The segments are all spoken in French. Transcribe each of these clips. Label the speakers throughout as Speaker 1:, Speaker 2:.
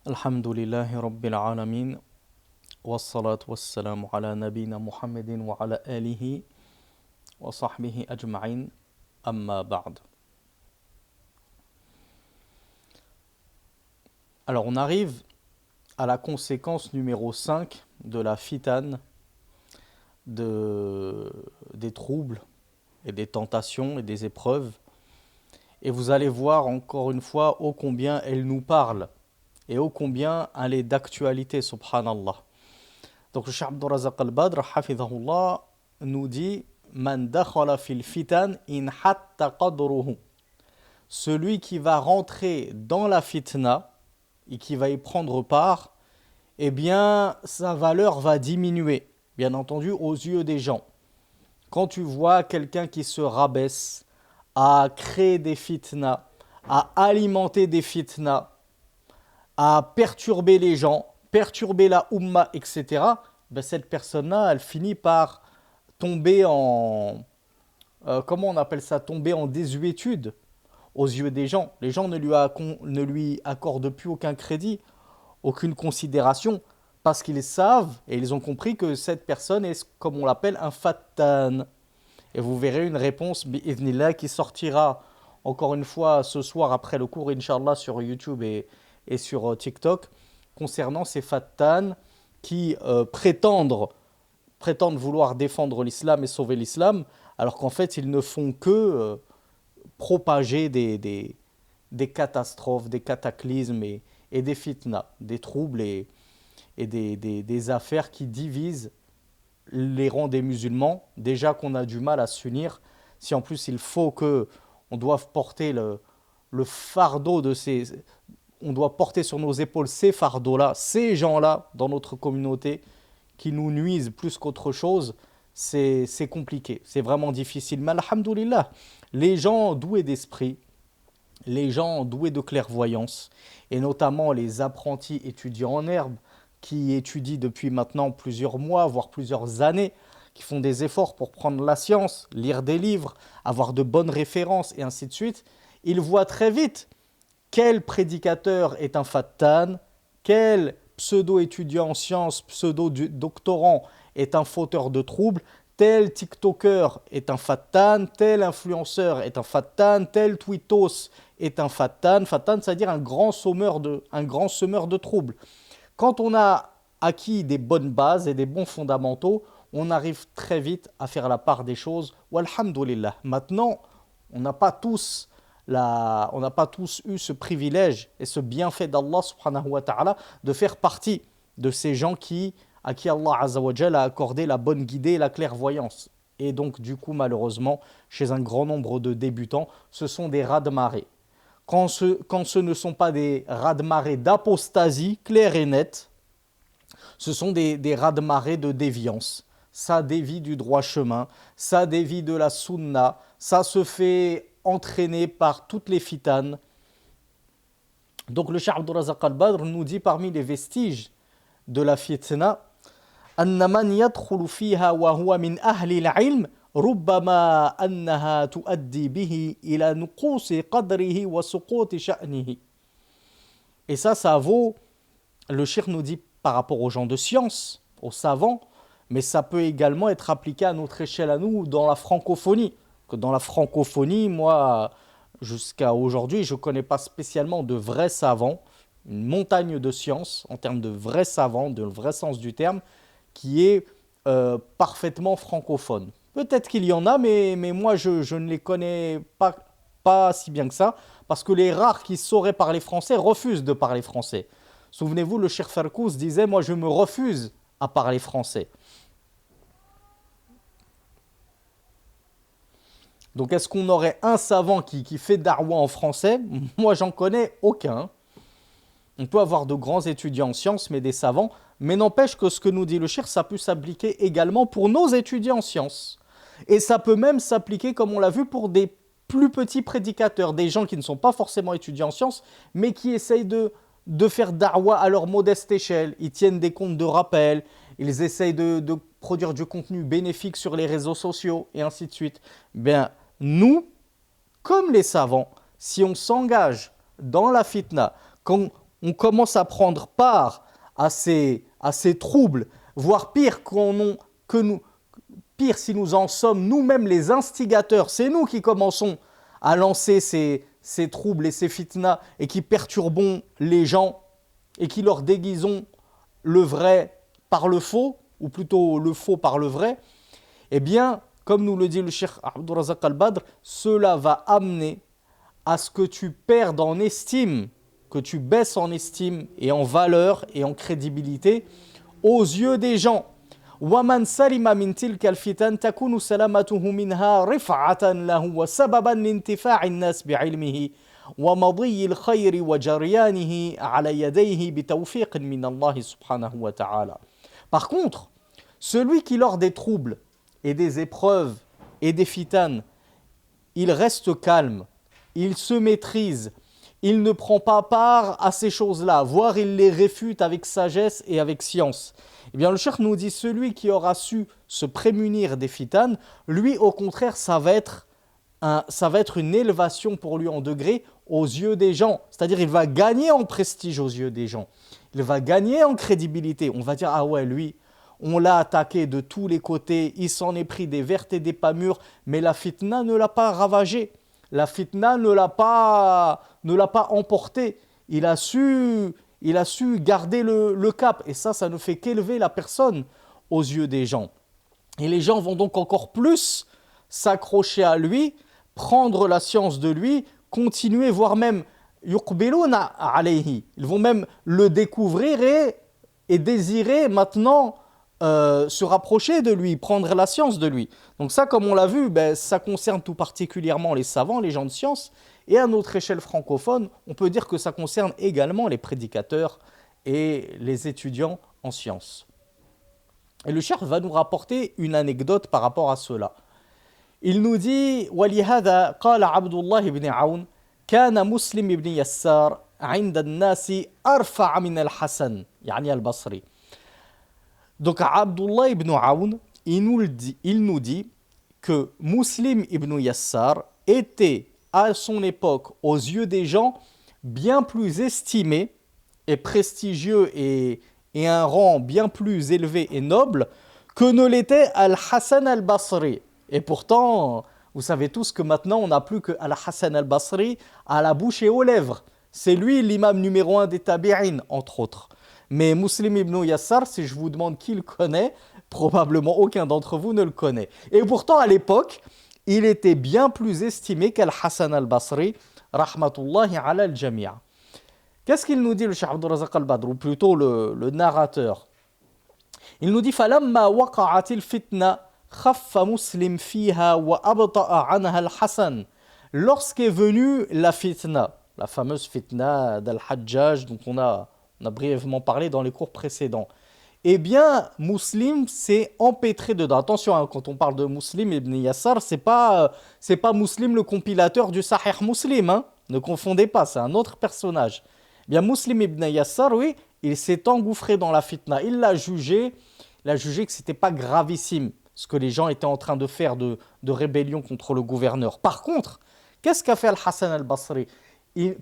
Speaker 1: Alhamdulillahi Rabbil Alamin, wassalatu wassalamu ala nabina Muhammadin wa ala alihi wa sahbihi ajma'in, amma ba'd. Alors on arrive à la conséquence numéro 5 de la fitane, des troubles et des tentations et des épreuves. Et vous allez voir encore une fois ô combien elle nous parle et ô combien elle est d'actualité, subhanallah. Donc le Cheikh Abdurrazaq al-Badr, hafidhahullah, nous dit Man dakhala fil fitan in hatta qadruhu. Celui qui va rentrer dans la fitna et qui va y prendre part, eh bien sa valeur va diminuer, bien entendu aux yeux des gens. Quand tu vois quelqu'un qui se rabaisse à créer des fitnas, à alimenter des fitnas, à perturber les gens, perturber la umma, etc., ben cette personne-là, elle finit par tomber en... comment on appelle ça? Tomber en désuétude aux yeux des gens. Les gens ne lui accordent plus aucun crédit, aucune considération, parce qu'ils savent et ils ont compris que cette personne est, comme on l'appelle, un fattan. Et vous verrez une réponse, bi'idhnillah, qui sortira encore une fois ce soir après le cours, Inch'Allah, sur YouTube et sur TikTok, concernant ces fattan qui prétendent vouloir défendre l'islam et sauver l'islam, alors qu'en fait, ils ne font que propager des catastrophes, des cataclysmes et des fitnas, des troubles et des affaires qui divisent les rangs des musulmans. Déjà qu'on a du mal à s'unir, si en plus il faut que on doive porter le fardeau de ces... On doit porter sur nos épaules ces fardeaux-là, ces gens-là dans notre communauté qui nous nuisent plus qu'autre chose, c'est compliqué, c'est vraiment difficile. Mais alhamdoulilah, les gens doués d'esprit, les gens doués de clairvoyance, et notamment les apprentis étudiants en herbe, qui étudient depuis maintenant plusieurs mois, voire plusieurs années, qui font des efforts pour prendre la science, lire des livres, avoir de bonnes références, et ainsi de suite, ils voient très vite quel prédicateur est un fattan, quel pseudo-étudiant en sciences, pseudo-doctorant est un fauteur de troubles, tel TikToker est un fattan, tel influenceur est un fattan, tel tweetos est un fattan. Fattan, c'est-à-dire un grand semeur de troubles. Quand on a acquis des bonnes bases et des bons fondamentaux, on arrive très vite à faire la part des choses. Walhamdulillah. Maintenant, on n'a pas tous on n'a pas tous eu ce privilège et ce bienfait d'Allah subhanahu wa ta'ala de faire partie de ces gens à qui Allah azza wa jalla a accordé la bonne guidée et la clairvoyance. Et donc, du coup, malheureusement, chez un grand nombre de débutants, ce sont des raz-de-marée. Quand ce ne sont pas des raz-de-marée d'apostasie claire et nette, ce sont des raz-de-marée de déviance. Ça dévie du droit chemin, ça dévie de la sunna, ça se fait entraîné par toutes les fitanes. Donc le Cheikh Abdurrazaq al-Badr nous dit parmi les vestiges de la fitna أن من يدخل فيها وهو من أهل العلم ربما أنها تؤدي به إلى نقوص قدره وسقوط شأنه. Et ça vaut, le Cheikh nous dit par rapport aux gens de science, aux savants, mais ça peut également être appliqué à notre échelle à nous dans la francophonie. Que dans la francophonie, moi, jusqu'à aujourd'hui, je ne connais pas spécialement de vrais savants, une montagne de science en termes de vrais savants, de vrai sens du terme, qui est parfaitement francophone. Peut-être qu'il y en a, mais moi, je ne les connais pas si bien que ça, parce que les rares qui sauraient parler français refusent de parler français. Souvenez-vous, le Cheikh Farkous disait, moi, je me refuse à parler français. Donc est-ce qu'on aurait un savant qui fait darwa en français? Moi, j'en connais aucun. On peut avoir de grands étudiants en sciences, mais des savants. Mais n'empêche que ce que nous dit le Cheikh, ça peut s'appliquer également pour nos étudiants en sciences. Et ça peut même s'appliquer, comme on l'a vu, pour des plus petits prédicateurs, des gens qui ne sont pas forcément étudiants en sciences, mais qui essayent de faire darwa à leur modeste échelle. Ils tiennent des comptes de rappel, ils essayent de produire du contenu bénéfique sur les réseaux sociaux, et ainsi de suite. Bien, nous, comme les savants, si on s'engage dans la fitna, qu'on on commence à prendre part à ces troubles, voire pire, pire si nous en sommes nous-mêmes les instigateurs, c'est nous qui commençons à lancer ces troubles et ces fitnas et qui perturbons les gens et qui leur déguisons le vrai par le faux, ou plutôt le faux par le vrai, eh bien, comme nous le dit le Cheikh Abdul Razak Al-Badr, cela va amener à ce que tu perdes en estime, que tu baisses en estime et en valeur et en crédibilité aux yeux des gens. وَمَنْ سَلِمَ مِنْ تِلْكَ الْفِتَنْ تَكُونُ سَلَامَتُهُ مِنْهَا رِفْعَةً لَهُ وَسَبَبًا لِانْتِفَاعِ النَّاسِ بِعِلْمِهِ وَمَضِيِّ الْخَيْرِ وَجَرْيَانِهِ عَلَى يَدَيْهِ بِتَوْفِيقٍ مِنَ اللَّهِ سُبْحَانَهُ وَتَعَالَى. Par contre, celui qui lors des troubles et des épreuves et des fitanes, il reste calme, il se maîtrise, il ne prend pas part à ces choses-là, voire il les réfute avec sagesse et avec science. Eh bien, le cheikh nous dit, celui qui aura su se prémunir des fitanes, lui, au contraire, ça va être une élévation pour lui en degré aux yeux des gens. C'est-à-dire, il va gagner en prestige aux yeux des gens. Il va gagner en crédibilité. On va dire, ah ouais, lui, on l'a attaqué de tous les côtés, il s'en est pris des vertes et des pas mûres, mais la fitna ne l'a pas ravagé. La fitna ne l'a pas emporté. Il a su garder le cap. Et ça ne fait qu'élever la personne aux yeux des gens. Et les gens vont donc encore plus s'accrocher à lui, prendre la science de lui, continuer, voire même yuqbiluna alayhi. Ils vont même le découvrir et désirer maintenant se rapprocher de lui, prendre la science de lui. Donc ça, comme on l'a vu, ça concerne tout particulièrement les savants, les gens de science, et à notre échelle francophone, on peut dire que ça concerne également les prédicateurs et les étudiants en sciences. Et le cheikh va nous rapporter une anecdote par rapport à cela. Il nous dit وَلِهَذَا قَالَ عَبْدُ اللَّهِ بْنِ عَوْنَ كَانَ مُسْلِمِ بْنِ يَسَّارَ عِنْدَ النَّاسِ أَرْفَعَ مِنَ الْحَسَنِ يعني البصري. Donc Abdullah ibn Aoun, il nous dit que Muslim ibn Yassar était à son époque, aux yeux des gens, bien plus estimé et prestigieux et un rang bien plus élevé et noble que ne l'était Al-Hassan al-Basri. Et pourtant, vous savez tous que maintenant on n'a plus que Al-Hassan al-Basri à la bouche et aux lèvres. C'est lui l'imam numéro 1 des Tabi'in, entre autres. Mais Muslim ibn Yassar, si je vous demande qui le connaît, probablement aucun d'entre vous ne le connaît. Et pourtant, à l'époque, il était bien plus estimé qu'Al-Hassan al-Basri, rahmatullahi ala al-jami'a. Qu'est-ce qu'il nous dit le Cheikh Abdul Razak Al-Badr, ou plutôt le narrateur? Il nous dit فَلَمَّا وَقَعَتِ الْفِتْنَةِ خَفَّ مُسْلِمْ فِيهَا وَأَبْطَأَ عَنْهَا الْحَسَنِ. Lorsqu'est venue la fitna, la fameuse fitna d'Al-Hajjaj, dont on a brièvement parlé dans les cours précédents, eh bien, Muslim s'est empêtré dedans. Attention, hein, quand on parle de Muslim ibn Yassar, c'est pas Muslim le compilateur du Sahih Muslim, hein. Ne confondez pas, c'est un autre personnage. Eh bien, Muslim ibn Yassar, oui, il s'est engouffré dans la fitna. Il l'a jugé que c'était pas gravissime ce que les gens étaient en train de faire de rébellion contre le gouverneur. Par contre, qu'est-ce qu'a fait Al-Hassan al-Basri?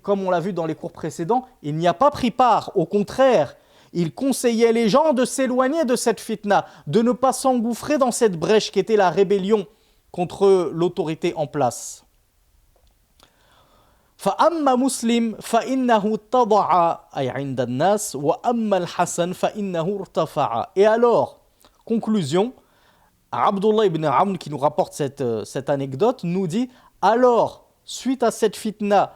Speaker 1: Comme on l'a vu dans les cours précédents, il n'y a pas pris part. Au contraire, il conseillait les gens de s'éloigner de cette fitna, de ne pas s'engouffrer dans cette brèche qui était la rébellion contre l'autorité en place. فَأَمَّا مُسْلِمْ فَإِنَّهُ اتَّضَعَ أي عند الناس وَأَمَّا الْحَسَنْ فَإِنَّهُ ارْتَفَعَ. Et alors, conclusion, Abdullah ibn Aoun qui nous rapporte cette anecdote nous dit, alors, suite à cette fitna,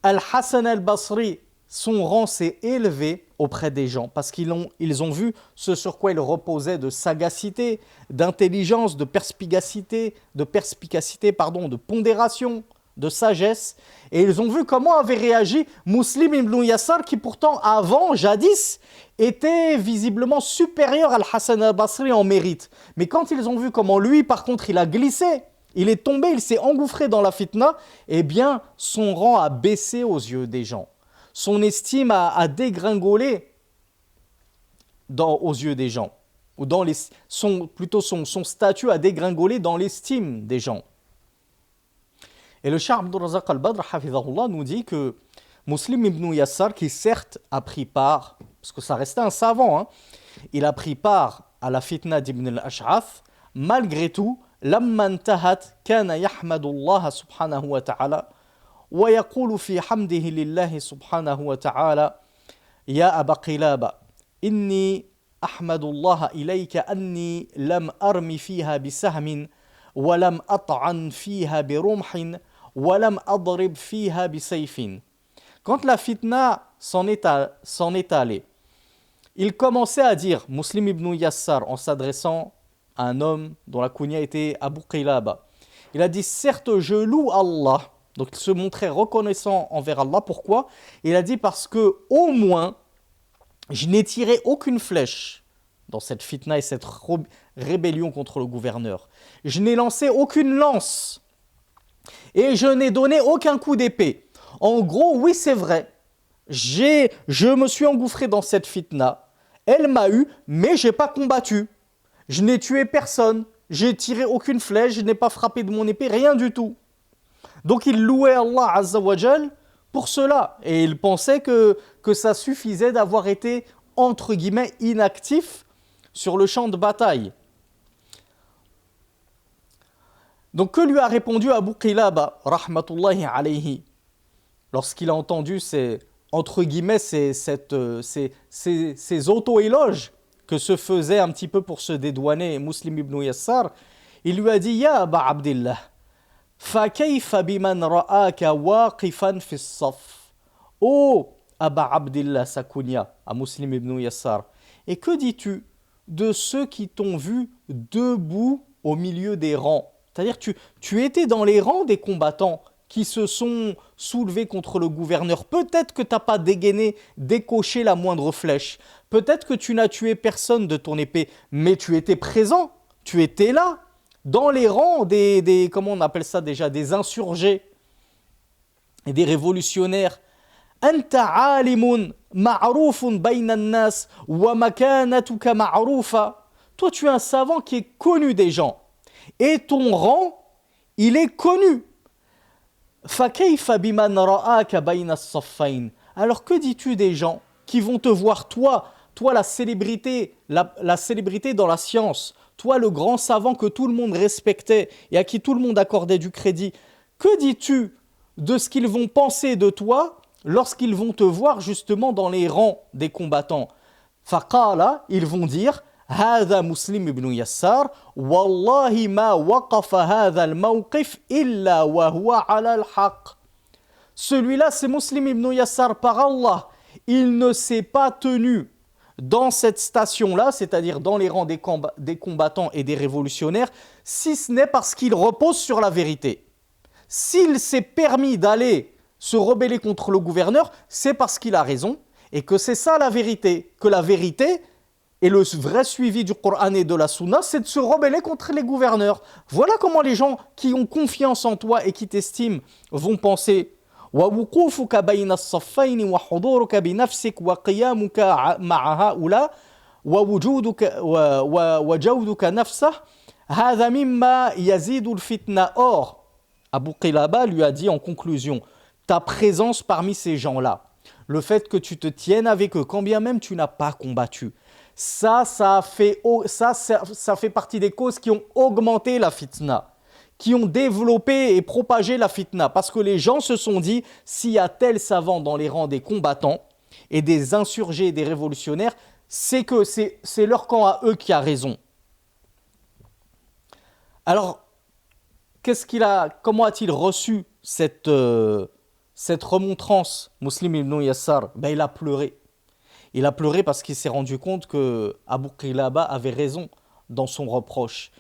Speaker 1: Al-Hassan al-Basri, son rang s'est élevé auprès des gens parce qu'ils ont vu ce sur quoi il reposait de sagacité, d'intelligence, de perspicacité, de pondération, de sagesse. Et ils ont vu comment avait réagi Muslim ibn Yassar qui pourtant avant, jadis, était visiblement supérieur à Al-Hassan al-Basri en mérite. Mais quand ils ont vu comment lui, par contre, il a glissé, il est tombé, il s'est engouffré dans la fitna, eh bien, son rang a baissé aux yeux des gens. Son estime a dégringolé aux yeux des gens. Ou son statut a dégringolé dans l'estime des gens. Et le Cheikh Abdul Razak Al-Badr, hafizahullah, nous dit que Muslim ibn Yassar, qui certes a pris part, parce que ça restait un savant, hein, il a pris part à la fitna d'Ibn al-Ash'ath, malgré tout, لما انتهت كان يحمد الله سبحانه وتعالى ويقول في حمده لله سبحانه وتعالى يا أبا قلابة إني أحمد الله إليك أني لم أرم فيها بسهم ولم أطعن فيها برمح ولم أضرب فيها بسيف. Quand la fitna s'en est allée, il commençait à dire, Muslim ibn Yassar, en s'adressant à un homme dont la kunya était Abu Qilaba, il a dit, certes je loue Allah, donc il se montrait reconnaissant envers Allah. Pourquoi? Il a dit, parce que au moins je n'ai tiré aucune flèche dans cette fitna et cette rébellion contre le gouverneur. Je n'ai lancé aucune lance et je n'ai donné aucun coup d'épée. En gros, oui, c'est vrai, je me suis engouffré dans cette fitna, elle m'a eu, mais je n'ai pas combattu. Je n'ai tué personne, j'ai tiré aucune flèche, je n'ai pas frappé de mon épée, rien du tout. Donc il louait Allah Azza wa Jal pour cela. Et il pensait que ça suffisait d'avoir été, entre guillemets, inactif sur le champ de bataille. Donc que lui a répondu Abu Qilaba, rahmatullahi alayhi, lorsqu'il a entendu ces auto-éloges que se faisait un petit peu pour se dédouaner Muslim ibn Yassar, il lui a dit, Ya Aba Abdillah, fa kayfa biman ra'aka waqifan fi as-saf. Oh Aba Abdillah Sakunya, à Muslim ibn Yassar, et que dis-tu de ceux qui t'ont vu debout au milieu des rangs? C'est-à-dire tu étais dans les rangs des combattants qui se sont soulevés contre le gouverneur. Peut-être que tu n'as pas dégainé, décoché la moindre flèche. Peut-être que tu n'as tué personne de ton épée, mais tu étais présent, tu étais là, dans les rangs des comment on appelle ça déjà, des insurgés et des révolutionnaires. Anta alimun ma'roufun bayna an-nas wa makanatuka ma'roufa. Toi, tu es un savant qui est connu des gens. Et ton rang, il est connu. Fakayfa biman ra'aka bayna as-saffayn. Alors que dis-tu des gens qui vont te voir, toi la célébrité, la célébrité dans la science, toi le grand savant que tout le monde respectait et à qui tout le monde accordait du crédit, que dis-tu de ce qu'ils vont penser de toi lorsqu'ils vont te voir justement dans les rangs des combattants? Faqala, ils vont dire, هذا مسلم ibn Yassar, والله ما وقف هذا الموقف إلا وهو على الحق. Celui-là, c'est Muslim ibn Yassar, par Allah. Il ne s'est pas tenu dans cette station-là, c'est-à-dire dans les rangs des combattants et des révolutionnaires, si ce n'est parce qu'il repose sur la vérité. S'il s'est permis d'aller se rebeller contre le gouverneur, c'est parce qu'il a raison et que c'est ça la vérité. Que la vérité et le vrai suivi du Coran et de la Sunna, c'est de se rebeller contre les gouverneurs. Voilà comment les gens qui ont confiance en toi et qui t'estiment vont penser. ووقوفك بين الصفين وحضورك بنفسك وقيامك مع هؤلاء وجودك نفسه هذا مما يزيد الفتنة. Or, Abu Qilaba lui a dit en conclusion, ta présence parmi ces gens-là, le fait que tu te tiennes avec eux, quand bien même tu n'as pas combattu, ça fait partie des causes qui ont augmenté la fitna, qui ont développé et propagé la fitna. Parce que les gens se sont dit, s'il y a tel savant dans les rangs des combattants et des insurgés et des révolutionnaires, c'est que c'est leur camp à eux qui a raison. Alors, comment a-t-il reçu cette remontrance, Muslim ibn Yassar? Il a pleuré. Il a pleuré parce qu'il s'est rendu compte que Abu Qilaba avait raison dans son reproche.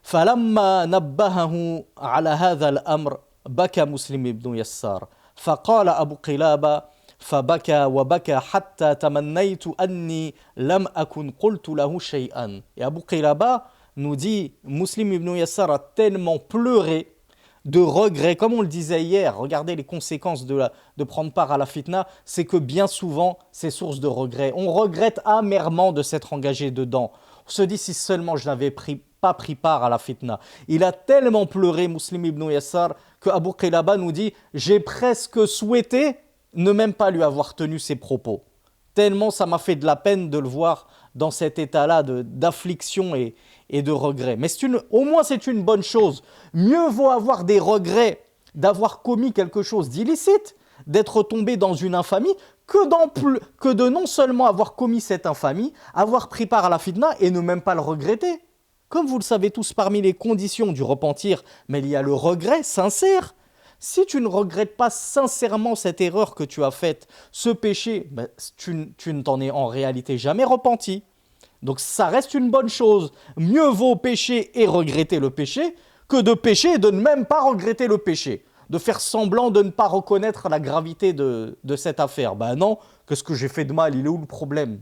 Speaker 1: فلما نبهه على هذا الأمر بكى مسلم بن يسار فقال أبو قلابة فبكى وبكى حتى تمنيت أني لم أكن قلت له شيئا. Et Abu Qilaba nous dit, Muslim ibn Yassar a tellement pleuré de regret, comme on le disait hier, regardez les conséquences de prendre part à la fitna, c'est que bien souvent, c'est source de regret. On regrette amèrement de s'être engagé dedans. On se dit, si seulement je n'avais pas pris part à la fitna. Il a tellement pleuré, Muslim ibn Yassar, que Abu Qilaba nous dit, j'ai presque souhaité ne m'aime pas lui avoir tenu ses propos. Tellement ça m'a fait de la peine de le voir dans cet état-là d'affliction et de regret. Mais au moins c'est une bonne chose. Mieux vaut avoir des regrets d'avoir commis quelque chose d'illicite, d'être tombé dans une infamie, que de non seulement avoir commis cette infamie, avoir pris part à la fitna et ne même pas le regretter. Comme vous le savez tous, parmi les conditions du repentir, mais il y a le regret sincère. Si tu ne regrettes pas sincèrement cette erreur que tu as faite, ce péché, ben, tu ne t'en es en réalité jamais repenti. Donc ça reste une bonne chose. Mieux vaut pécher et regretter le péché que de pécher et de ne même pas regretter le péché. De faire semblant de ne pas reconnaître la gravité de cette affaire. Ben non, qu'est-ce que j'ai fait de mal? Il est où le problème?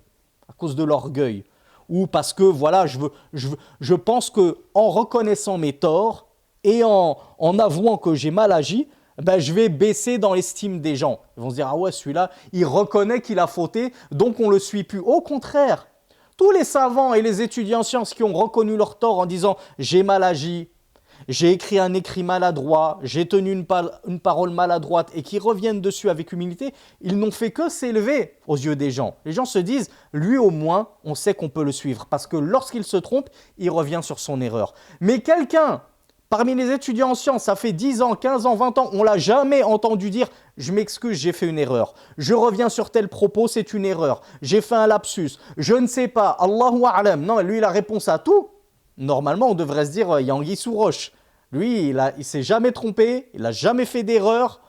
Speaker 1: À cause de l'orgueil. Ou parce que, voilà, je pense qu'en reconnaissant mes torts et en avouant que j'ai mal agi, ben, je vais baisser dans l'estime des gens. Ils vont se dire, ah ouais, celui-là, il reconnaît qu'il a fauté, donc on ne le suit plus. Au contraire, tous les savants et les étudiants en sciences qui ont reconnu leur tort en disant, j'ai mal agi, j'ai écrit un écrit maladroit, j'ai tenu une parole maladroite et qui reviennent dessus avec humilité, ils n'ont fait que s'élever aux yeux des gens. Les gens se disent, lui au moins, on sait qu'on peut le suivre parce que lorsqu'il se trompe, il revient sur son erreur. Mais quelqu'un, parmi les étudiants en sciences, ça fait 10 ans, 15 ans, 20 ans, on ne l'a jamais entendu dire « je m'excuse, j'ai fait une erreur, je reviens sur tel propos, c'est une erreur, j'ai fait un lapsus, je ne sais pas, Allahu a'lam ». Non, lui, il a réponse à tout. Normalement, on devrait se dire, il y a anguille sous roche. Lui, il ne s'est jamais trompé, il n'a jamais fait d'erreur,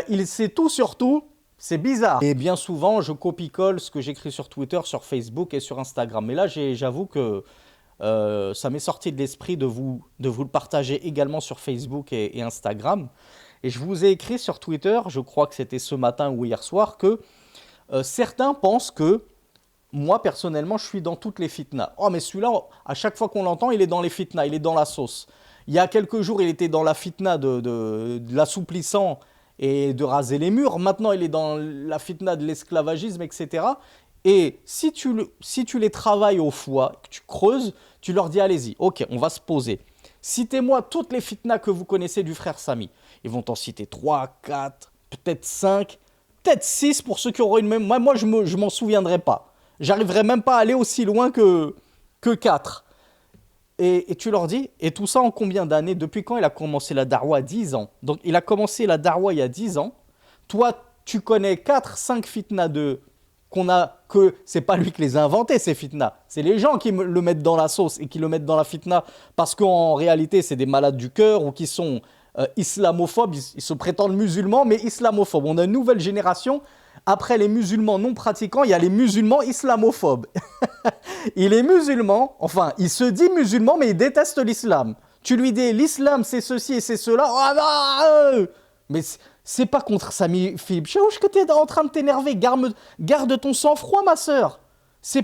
Speaker 1: il sait tout sur tout, c'est bizarre. Et bien souvent, je copie-colle ce que j'écris sur Twitter, sur Facebook et sur Instagram. Mais là, j'avoue que ça m'est sorti de l'esprit de vous le partager également sur Facebook et Instagram. Et je vous ai écrit sur Twitter, je crois que c'était ce matin ou hier soir, que certains pensent que moi, personnellement, je suis dans toutes les fitnas. Oh, mais celui-là, à chaque fois qu'on l'entend, il est dans les fitnas, il est dans la sauce. Il y a quelques jours, il était dans la fitna de l'assouplissant et de raser les murs. Maintenant, il est dans la fitna de l'esclavagisme, etc. Et si tu les travailles au foie, que tu creuses, tu leur dis, allez-y, ok, on va se poser. Citez-moi toutes les fitnas que vous connaissez du frère Sami. Ils vont t'en citer 3, 4, peut-être 5, peut-être 6 pour ceux qui auront une même... Moi je m'en souviendrai pas. J'arriverai même pas à aller aussi loin que 4. Et tu leur dis, et tout ça en combien d'années? Depuis quand il a commencé la darwa? 10 ans. Donc il a commencé la darwa il y a 10 ans. Toi, tu connais 4, 5 fitnas que c'est pas lui qui les a inventés, ces fitnas. C'est les gens qui le mettent dans la sauce et qui le mettent dans la fitna parce qu'en réalité, c'est des malades du cœur ou qui sont islamophobes. Ils se prétendent musulmans, mais islamophobes. On a une nouvelle génération. Après les musulmans non pratiquants, il y a les musulmans islamophobes. Il est musulman, enfin, il se dit musulman, mais il déteste l'islam. Tu lui dis, l'islam, c'est ceci et c'est cela. Oh, non, mais c'est pas contre Sami Philippe Chaouch que tu es en train de t'énerver. Garde ton sang-froid, ma sœur. Ça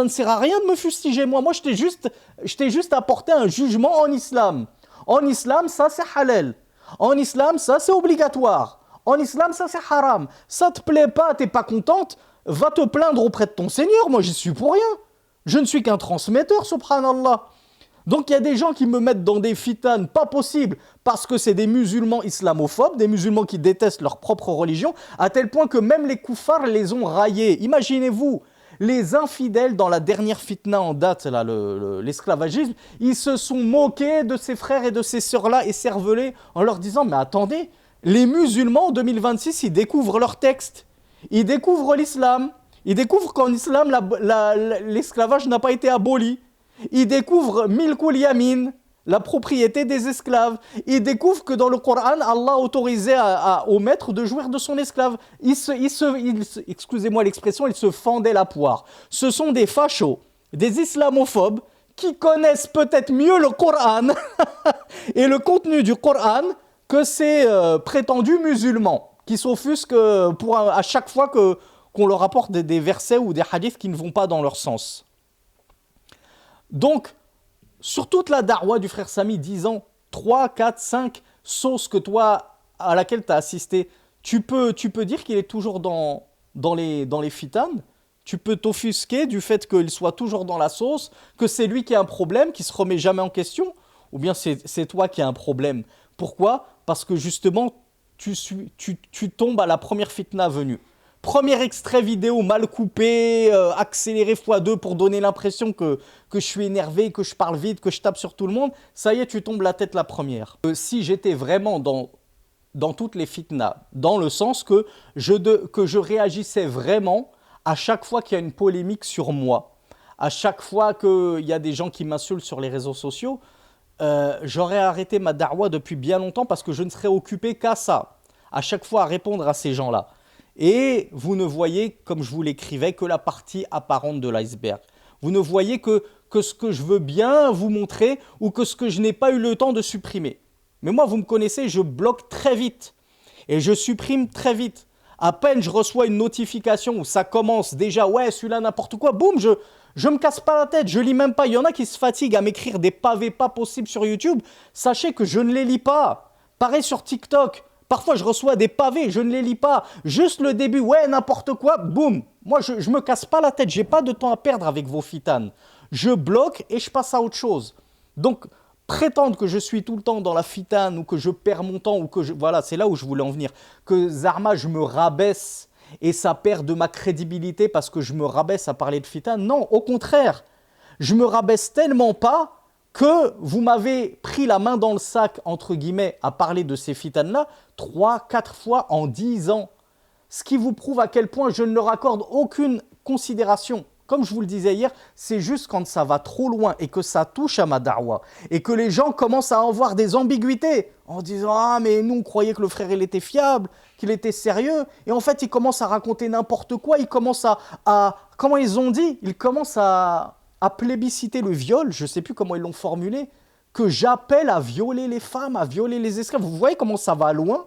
Speaker 1: ne sert à rien de me fustiger, moi. Moi, je t'ai juste apporté un jugement en islam. En islam, ça, c'est halal. En islam, ça, c'est obligatoire. En islam, ça, c'est haram. Ça te plaît pas, t'es pas contente, va te plaindre auprès de ton Seigneur. Moi, j'y suis pour rien. Je ne suis qu'un transmetteur, subhanallah. Donc, il y a des gens qui me mettent dans des fitanes pas possibles parce que c'est des musulmans islamophobes, des musulmans qui détestent leur propre religion, à tel point que même les koufars les ont raillés. Imaginez-vous, les infidèles dans la dernière fitna en date, là, l'esclavagisme, ils se sont moqués de ces frères et de ces sœurs-là et cervelés en leur disant « Mais attendez, les musulmans en 2026, ils découvrent leur texte, ils découvrent l'islam, ils découvrent qu'en islam, l'esclavage n'a pas été aboli. Ils découvrent milkul yamin, la propriété des esclaves. Ils découvrent que dans le Coran, Allah autorisait au maître de jouir de son esclave. Excusez-moi l'expression, ils se fendaient la poire. Ce sont des fachos, des islamophobes qui connaissent peut-être mieux le Coran et le contenu du Coran que ces prétendus musulmans qui s'offusquent à chaque fois qu'on leur apporte des versets ou des hadiths qui ne vont pas dans leur sens. Donc, sur toute la darwa du frère Sami, 10 ans, 3, 4, 5 sauces à laquelle tu as assisté, tu peux dire qu'il est toujours dans les fitanes. Tu peux t'offusquer du fait qu'il soit toujours dans la sauce, que c'est lui qui a un problème, qui ne se remet jamais en question, ou bien c'est toi qui as un problème. Pourquoi ? Parce que justement, tu tombes à la première fitna venue. Premier extrait vidéo mal coupé, accéléré x2 pour donner l'impression que je suis énervé, que je parle vite, que je tape sur tout le monde. Ça y est, tu tombes la tête la première. Si j'étais vraiment dans toutes les fitnas, dans le sens que je réagissais vraiment à chaque fois qu'il y a une polémique sur moi, à chaque fois qu'il y a des gens qui m'insultent sur les réseaux sociaux, j'aurais arrêté ma da'wa depuis bien longtemps parce que je ne serais occupé qu'à ça, à chaque fois à répondre à ces gens-là. Et vous ne voyez, comme je vous l'écrivais, que la partie apparente de l'iceberg. Vous ne voyez que ce que je veux bien vous montrer ou que ce que je n'ai pas eu le temps de supprimer. Mais moi, vous me connaissez, je bloque très vite et je supprime très vite. À peine je reçois une notification où ça commence déjà, ouais, celui-là n'importe quoi, boum, je me casse pas la tête, je lis même pas. Il y en a qui se fatiguent à m'écrire des pavés pas possibles sur YouTube. Sachez que je ne les lis pas. Pareil sur TikTok. Parfois, je reçois des pavés, je ne les lis pas. Juste le début, ouais, n'importe quoi, boum. Moi, je me casse pas la tête, j'ai pas de temps à perdre avec vos fitanes. Je bloque et je passe à autre chose. Donc, prétendre que je suis tout le temps dans la fitane ou que je perds mon temps ou que je... Voilà, c'est là où je voulais en venir. Que Zarma, je me rabaisse et ça perd de ma crédibilité parce que je me rabaisse à parler de fitane. Non, au contraire, je me rabaisse tellement pas que vous m'avez pris la main dans le sac, entre guillemets, à parler de ces fitanes-là 3-4 fois en 10 ans. Ce qui vous prouve à quel point je ne leur accorde aucune considération. Comme je vous le disais hier, c'est juste quand ça va trop loin et que ça touche à ma da'wa et que les gens commencent à avoir des ambiguïtés en disant « Ah, mais nous, on croyait que le frère, il était fiable, qu'il était sérieux. » Et en fait, ils commencent à raconter n'importe quoi. Ils commencent comment ils ont dit? Ils commencent à plébisciter le viol, je ne sais plus comment ils l'ont formulé, que j'appelle à violer les femmes, à violer les esclaves. Vous voyez comment ça va loin?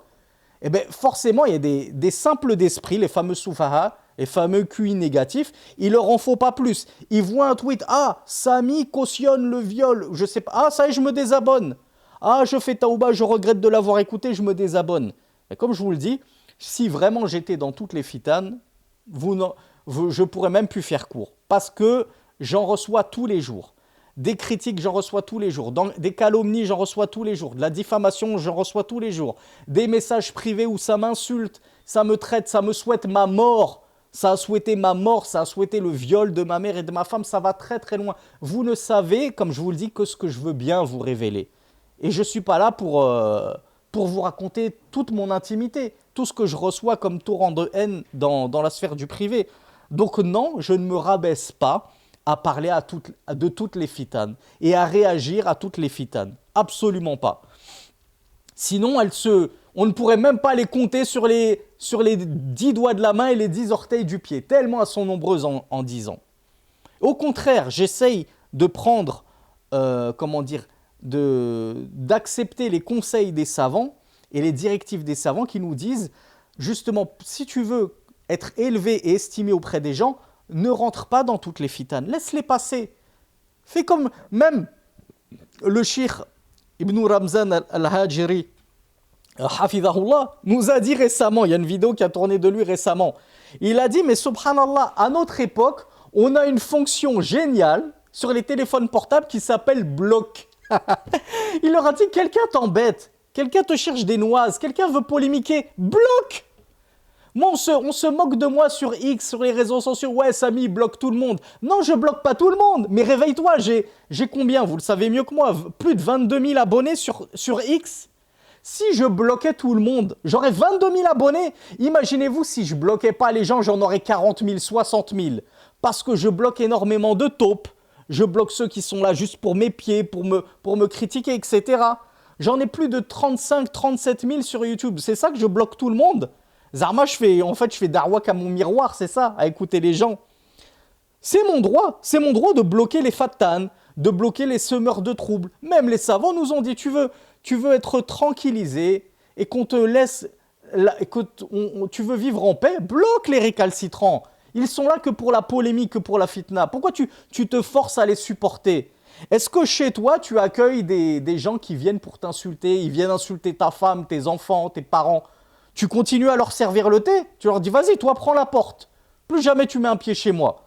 Speaker 1: Eh bien, forcément, il y a des simples d'esprit, les fameux soufaha, les fameux QI négatifs, il leur en faut pas plus. Ils voient un tweet, ah, Samy cautionne le viol, je sais pas, ah, ça y est, je me désabonne. Ah, je fais taouba, je regrette de l'avoir écouté, je me désabonne. Et comme je vous le dis, si vraiment j'étais dans toutes les fitanes, je pourrais même plus faire court. Parce que j'en reçois tous les jours. Des critiques, j'en reçois tous les jours. Des calomnies, j'en reçois tous les jours. De la diffamation, j'en reçois tous les jours. Des messages privés où ça m'insulte, ça me traite, ça me souhaite ma mort. Ça a souhaité ma mort, ça a souhaité le viol de ma mère et de ma femme. Ça va très très loin. Vous ne savez, comme je vous le dis, que ce que je veux bien vous révéler. Et je ne suis pas là pour vous raconter toute mon intimité. Tout ce que je reçois comme torrent de haine dans la sphère du privé. Donc non, je ne me rabaisse pas à parler de toutes les fitanes et à réagir à toutes les fitanes. Absolument pas. Sinon, on ne pourrait même pas les compter sur les 10 doigts de la main et les 10 orteils du pied, tellement elles sont nombreuses en 10 ans. Au contraire, j'essaye de prendre, d'accepter les conseils des savants et les directives des savants qui nous disent, justement, si tu veux être élevé et estimé auprès des gens, ne rentre pas dans toutes les fitanes, laisse-les passer. Fais comme même le cheikh Ibn Ramzan al-Hajiri, Hafidahullah, nous a dit récemment, il y a une vidéo qui a tourné de lui récemment, il a dit, mais subhanallah, à notre époque, on a une fonction géniale sur les téléphones portables qui s'appelle bloc. Il leur a dit, quelqu'un t'embête, quelqu'un te cherche des noises, quelqu'un veut polémiquer, bloc. Moi, on se moque de moi sur X, sur les réseaux sociaux. Ouais, Samy bloque tout le monde. Non, je bloque pas tout le monde. Mais réveille-toi, j'ai combien? Vous le savez mieux que moi. Plus de 22 000 abonnés sur X. Si je bloquais tout le monde, j'aurais 22 000 abonnés. Imaginez-vous si je bloquais pas les gens, j'en aurais 40 000, 60 000. Parce que je bloque énormément de taupes. Je bloque ceux qui sont là juste pour mes pieds, pour me critiquer, etc. J'en ai plus de 35, 37 000 sur YouTube. C'est ça que je bloque tout le monde? Zarma, je fais darwak à mon miroir, c'est ça, à écouter les gens. C'est mon droit de bloquer les fatanes, de bloquer les semeurs de troubles. Même les savants nous ont dit, tu veux être tranquillisé et qu'on te laisse, tu veux vivre en paix, bloque les récalcitrants. Ils sont là que pour la polémique, que pour la fitna. Pourquoi tu te forces à les supporter? Est-ce que chez toi, tu accueilles des gens qui viennent pour t'insulter, ils viennent insulter ta femme, tes enfants, tes parents? Tu continues à leur servir le thé, tu leur dis, vas-y, toi, prends la porte. Plus jamais tu mets un pied chez moi.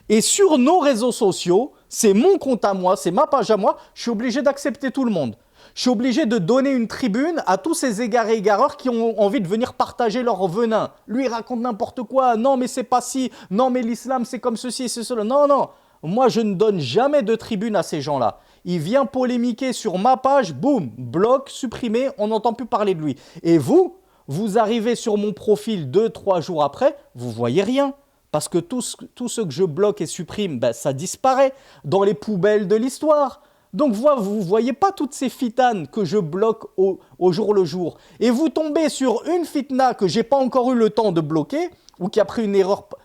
Speaker 1: Et sur nos réseaux sociaux, c'est mon compte à moi, c'est ma page à moi, je suis obligé d'accepter tout le monde. Je suis obligé de donner une tribune à tous ces égarés égareurs qui ont envie de venir partager leur venin. Lui, il raconte n'importe quoi. Non, mais c'est pas si. Non, mais l'islam, c'est comme ceci, c'est cela. Non, non. Moi, je ne donne jamais de tribune à ces gens-là. Il vient polémiquer sur ma page, boum, bloc, supprimé, on n'entend plus parler de lui. Et vous, vous arrivez sur mon profil 2-3 jours après, vous voyez rien. Parce que tout ce que je bloque et supprime, ben, ça disparaît dans les poubelles de l'histoire. Donc vous ne voyez pas toutes ces fitanes que je bloque au jour le jour. Et vous tombez sur une fitna que j'ai pas encore eu le temps de bloquer, ou qui a pris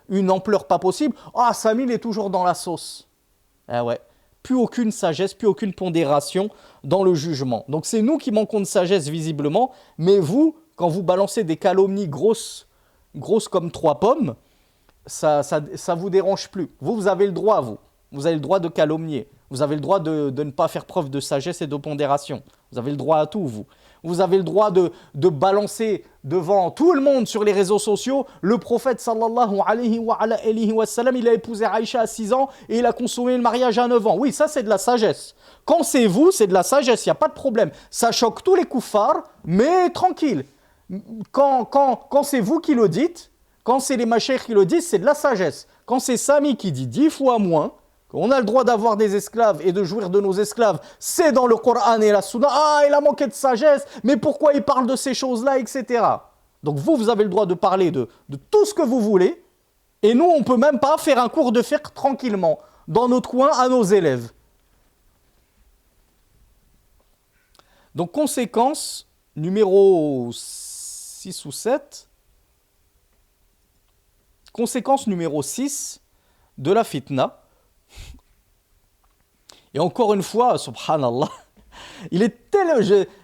Speaker 1: une ampleur pas possible. Ah, Samy, il est toujours dans la sauce. Ah ouais. Plus aucune sagesse, plus aucune pondération dans le jugement. Donc c'est nous qui manquons de sagesse visiblement, mais vous, quand vous balancez des calomnies grosses comme 3 pommes, ça vous dérange plus. Vous avez le droit, vous. Vous avez le droit de calomnier. Vous avez le droit de ne pas faire preuve de sagesse et de pondération. Vous avez le droit à tout, vous. Vous avez le droit de balancer devant tout le monde sur les réseaux sociaux. Le prophète sallallahu alayhi wa sallam, il a épousé Aïcha à 6 ans et il a consommé le mariage à 9 ans. Oui, ça c'est de la sagesse. Quand c'est vous, c'est de la sagesse, il n'y a pas de problème. Ça choque tous les koufars, mais tranquille. Quand c'est vous qui le dites, quand c'est les machères qui le disent, c'est de la sagesse. Quand c'est Samy qui dit 10 fois moins, qu'on a le droit d'avoir des esclaves et de jouir de nos esclaves, c'est dans le Coran et la Sunna. Ah, il a manqué de sagesse, mais pourquoi il parle de ces choses-là, etc. Donc vous avez le droit de parler de tout ce que vous voulez, et nous, on ne peut même pas faire un cours de fiqh tranquillement, dans notre coin, à nos élèves. Donc conséquence numéro 6 ou 7, conséquence numéro 6 de la fitna. Et encore une fois, subhanallah,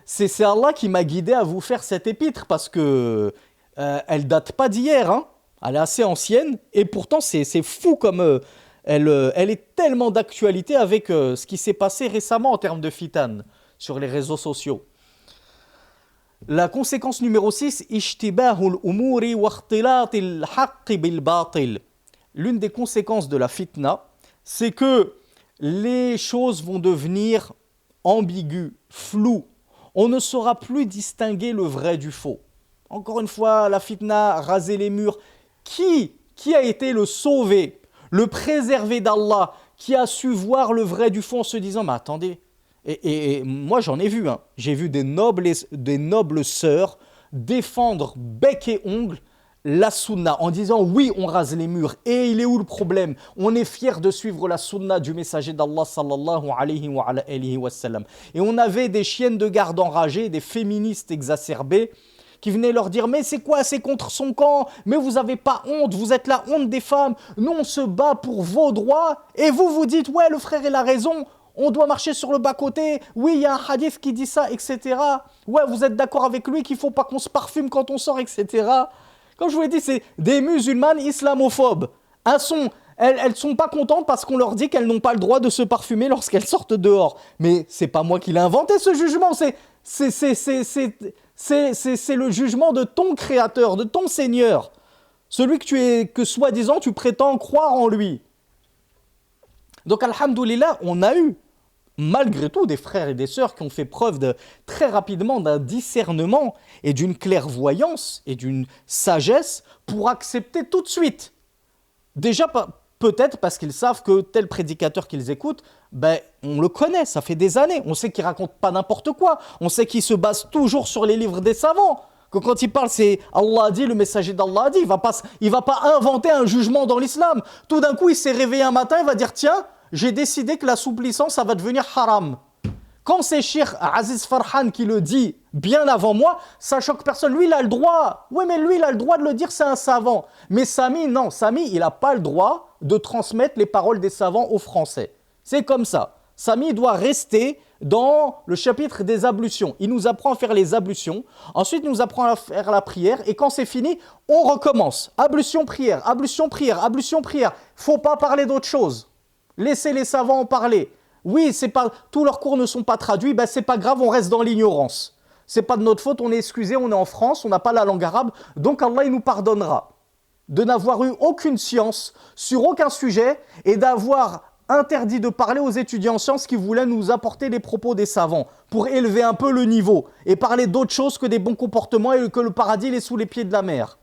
Speaker 1: c'est Allah qui m'a guidé à vous faire cette épître parce que elle date pas d'hier, hein. Elle est assez ancienne et pourtant c'est fou comme elle est tellement d'actualité avec ce qui s'est passé récemment en termes de fitane sur les réseaux sociaux. La conséquence numéro 6, ishtibahul umuri wa ikhtilatil haqqi bil batil. L'une des conséquences de la fitna, c'est que les choses vont devenir ambiguës, floues. On ne saura plus distinguer le vrai du faux. Encore une fois, la fitna, raser les murs. Qui a été le sauvé, le préservé d'Allah, qui a su voir le vrai du faux en se disant, mais attendez, et moi j'en ai vu, hein. J'ai vu des nobles sœurs défendre bec et ongle la sunna en disant oui on rase les murs et il est où le problème, on est fiers de suivre la sunna du messager d'Allah sallallahu alayhi wa sallam. Et on avait des chiennes de garde enragées, des féministes exacerbées qui venaient leur dire mais c'est quoi, c'est contre son camp, mais vous avez pas honte, vous êtes la honte des femmes, nous on se bat pour vos droits et vous dites ouais le frère il a raison, on doit marcher sur le bas-côté, oui il y a un hadith qui dit ça, etc. Ouais vous êtes d'accord avec lui qu'il faut pas qu'on se parfume quand on sort, etc. Comme je vous l'ai dit, c'est des musulmanes islamophobes. Elles ne sont pas contentes parce qu'on leur dit qu'elles n'ont pas le droit de se parfumer lorsqu'elles sortent dehors. Mais c'est pas moi qui l'ai inventé ce jugement, c'est le jugement de ton créateur, de ton Seigneur. Celui que soi-disant tu prétends croire en lui. Donc alhamdoulilah, on a eu malgré tout des frères et des sœurs qui ont fait preuve très rapidement d'un discernement et d'une clairvoyance et d'une sagesse pour accepter tout de suite. Déjà, peut-être parce qu'ils savent que tel prédicateur qu'ils écoutent, on le connaît, ça fait des années. On sait qu'il raconte pas n'importe quoi. On sait qu'il se base toujours sur les livres des savants. Que quand il parle, c'est Allah a dit, le messager d'Allah a dit. Il va pas inventer un jugement dans l'islam. Tout d'un coup, il s'est réveillé un matin, il va dire, tiens, j'ai décidé que l'assouplissant, ça va devenir haram. Quand c'est Cheikh Aziz Farhan qui le dit bien avant moi, ça choque personne. Lui, il a le droit. Oui, mais lui, il a le droit de le dire, c'est un savant. Mais Samy, non. Samy, il n'a pas le droit de transmettre les paroles des savants aux Français. C'est comme ça. Samy, il doit rester dans le chapitre des ablutions. Il nous apprend à faire les ablutions. Ensuite, il nous apprend à faire la prière. Et quand c'est fini, on recommence. Ablution, prière, ablution, prière, ablution, prière. Il ne faut pas parler d'autre chose. Laissez les savants en parler. Oui, tous leurs cours ne sont pas traduits, c'est pas grave, on reste dans l'ignorance. C'est pas de notre faute, on est excusé, on est en France, on n'a pas la langue arabe, donc Allah il nous pardonnera de n'avoir eu aucune science sur aucun sujet et d'avoir interdit de parler aux étudiants en sciences qui voulaient nous apporter les propos des savants pour élever un peu le niveau et parler d'autre chose que des bons comportements et que le paradis il est sous les pieds de la mer.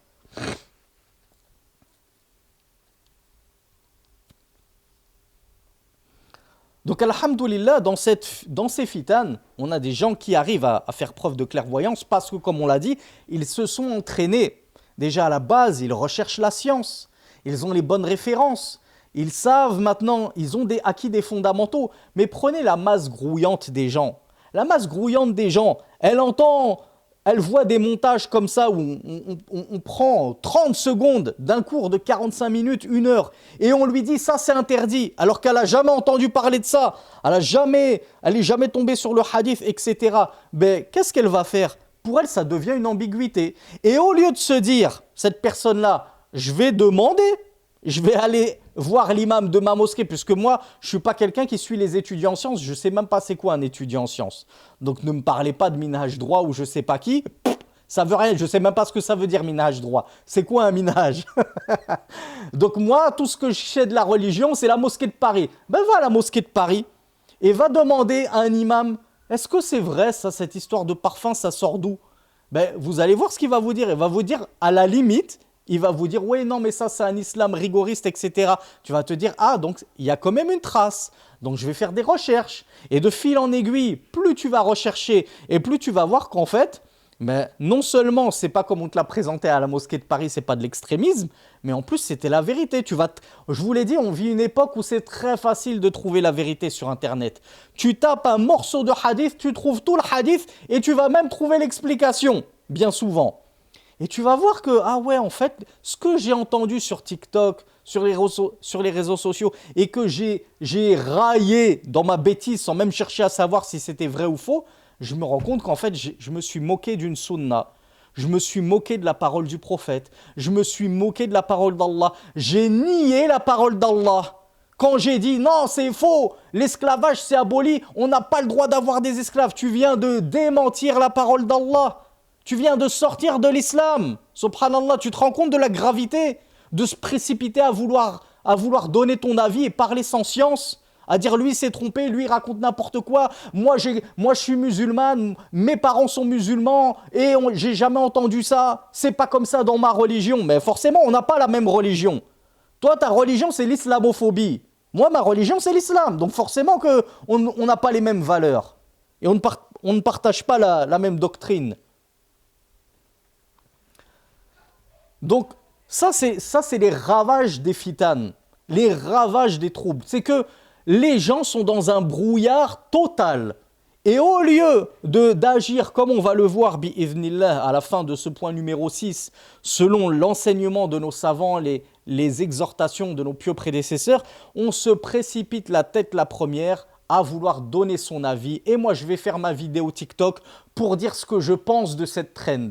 Speaker 1: Donc, alhamdoulilah, dans ces fitanes, on a des gens qui arrivent à faire preuve de clairvoyance parce que, comme on l'a dit, ils se sont entraînés. Déjà à la base, ils recherchent la science, ils ont les bonnes références, ils savent maintenant, ils ont acquis des fondamentaux. Mais prenez la masse grouillante des gens. La masse grouillante des gens, elle voit des montages comme ça où on prend 30 secondes d'un cours de 45 minutes, 1 heure, et on lui dit ça c'est interdit, alors qu'elle n'a jamais entendu parler de ça, elle est jamais tombée sur le hadith, etc. Ben, qu'est-ce qu'elle va faire? Pour elle, ça devient une ambiguïté. Et au lieu de se dire, cette personne-là, je vais demander, je vais aller voir l'imam de ma mosquée, puisque moi, je ne suis pas quelqu'un qui suit les étudiants en sciences, je ne sais même pas c'est quoi un étudiant en sciences. Donc ne me parlez pas de minhaj droit ou je ne sais pas qui, ça veut rien, je ne sais même pas ce que ça veut dire minhaj droit. C'est quoi un minhaj? Donc moi, tout ce que je sais de la religion, c'est la mosquée de Paris. Ben va à la mosquée de Paris et va demander à un imam, est-ce que c'est vrai ça, cette histoire de parfum, ça sort d'où? Ben vous allez voir ce qu'il va vous dire, il va vous dire à la limite, il va vous dire, oui, non, mais ça, c'est un islam rigoriste, etc. Tu vas te dire, ah, donc, il y a quand même une trace. Donc, je vais faire des recherches. Et de fil en aiguille, plus tu vas rechercher et plus tu vas voir qu'en fait, mais non seulement, c'est pas comme on te l'a présenté à la mosquée de Paris, c'est pas de l'extrémisme, mais en plus, c'était la vérité. Je vous l'ai dit, on vit une époque où c'est très facile de trouver la vérité sur Internet. Tu tapes un morceau de hadith, tu trouves tout le hadith et tu vas même trouver l'explication, bien souvent. Et tu vas voir que, ah ouais, en fait, ce que j'ai entendu sur TikTok, sur les réseaux sociaux, et que j'ai raillé dans ma bêtise sans même chercher à savoir si c'était vrai ou faux, je me rends compte qu'en fait, je me suis moqué d'une sunna. Je me suis moqué de la parole du prophète. Je me suis moqué de la parole d'Allah. J'ai nié la parole d'Allah. Quand j'ai dit, non, c'est faux, l'esclavage c'est aboli, on n'a pas le droit d'avoir des esclaves. Tu viens de démentir la parole d'Allah. Tu viens de sortir de l'islam, subhanallah, tu te rends compte de la gravité de se précipiter à vouloir donner ton avis et parler sans science, à dire lui s'est trompé, lui il raconte n'importe quoi, moi je suis musulmane, mes parents sont musulmans et j'ai jamais entendu ça, c'est pas comme ça dans ma religion, mais forcément on n'a pas la même religion. Toi ta religion c'est l'islamophobie, moi ma religion c'est l'islam, donc forcément qu'on n'a pas les mêmes valeurs et on ne partage pas la même doctrine. Donc, ça c'est les ravages des fitanes, les ravages des troubles. C'est que les gens sont dans un brouillard total. Et au lieu d'agir comme on va le voir, bi'idhnillah, à la fin de ce point numéro 6, selon l'enseignement de nos savants, les exhortations de nos pieux prédécesseurs, on se précipite la tête la première à vouloir donner son avis. Et moi, je vais faire ma vidéo TikTok pour dire ce que je pense de cette trend.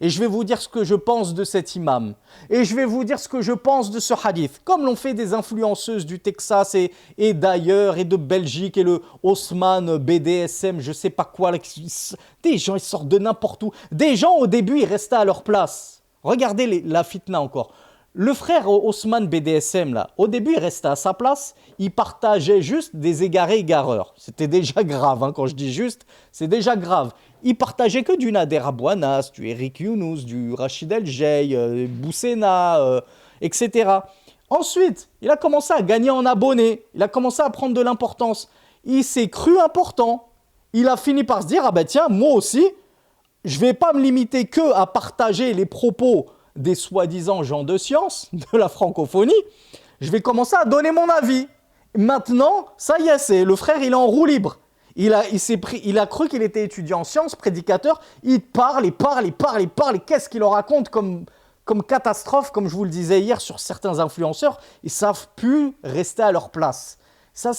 Speaker 1: Et je vais vous dire ce que je pense de cet imam. Et je vais vous dire ce que je pense de ce hadith. Comme l'ont fait des influenceuses du Texas et d'ailleurs, et de Belgique, et le Haussmann, BDSM, je sais pas quoi. Des gens, ils sortent de n'importe où. Des gens, au début, ils restaient à leur place. Regardez la fitna encore. Le frère Haussmann BDSM, là, au début, il restait à sa place. Il partageait juste des égarés égareurs. C'était déjà grave, hein, quand je dis juste, c'est déjà grave. Il partageait que du Nader Abouanas, du Eric Younous, du Rachid El-Jay, Boussena, etc. Ensuite, il a commencé à gagner en abonnés. Il a commencé à prendre de l'importance. Il s'est cru important. Il a fini par se dire, ah ben tiens, moi aussi, je ne vais pas me limiter que à partager les propos des soi-disant gens de science, de la francophonie, je vais commencer à donner mon avis. Maintenant, ça y est, c'est le frère, il est en roue libre. Il a cru qu'il était étudiant en sciences, prédicateur, il parle. Qu'est-ce qu'il en raconte comme catastrophe, comme je vous le disais hier sur certains influenceurs, ils ne savent plus rester à leur place. Ça,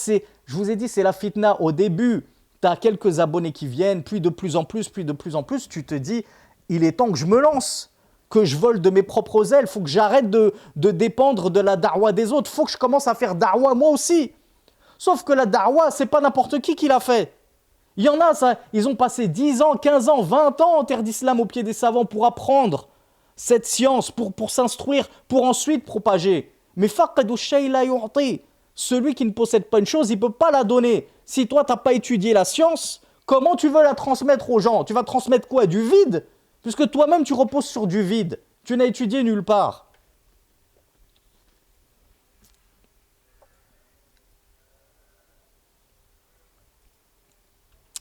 Speaker 1: je vous ai dit, c'est la fitna. Au début, tu as quelques abonnés qui viennent, puis de plus en plus, tu te dis, il est temps que je me lance, que je vole de mes propres ailes, il faut que j'arrête de dépendre de la da'wa des autres, il faut que je commence à faire da'wa moi aussi. Sauf que la da'wa, c'est pas n'importe qui l'a fait. Il y en a, ils ont passé 10 ans, 15 ans, 20 ans en terre d'islam au pied des savants pour apprendre cette science, pour s'instruire, pour ensuite propager. Mais faqadu shay la yu'ti. Celui qui ne possède pas une chose, il ne peut pas la donner. Si toi, tu n'as pas étudié la science, comment tu veux la transmettre aux gens? Tu vas transmettre quoi? Du vide? Puisque toi-même, tu reposes sur du vide. Tu n'as étudié nulle part.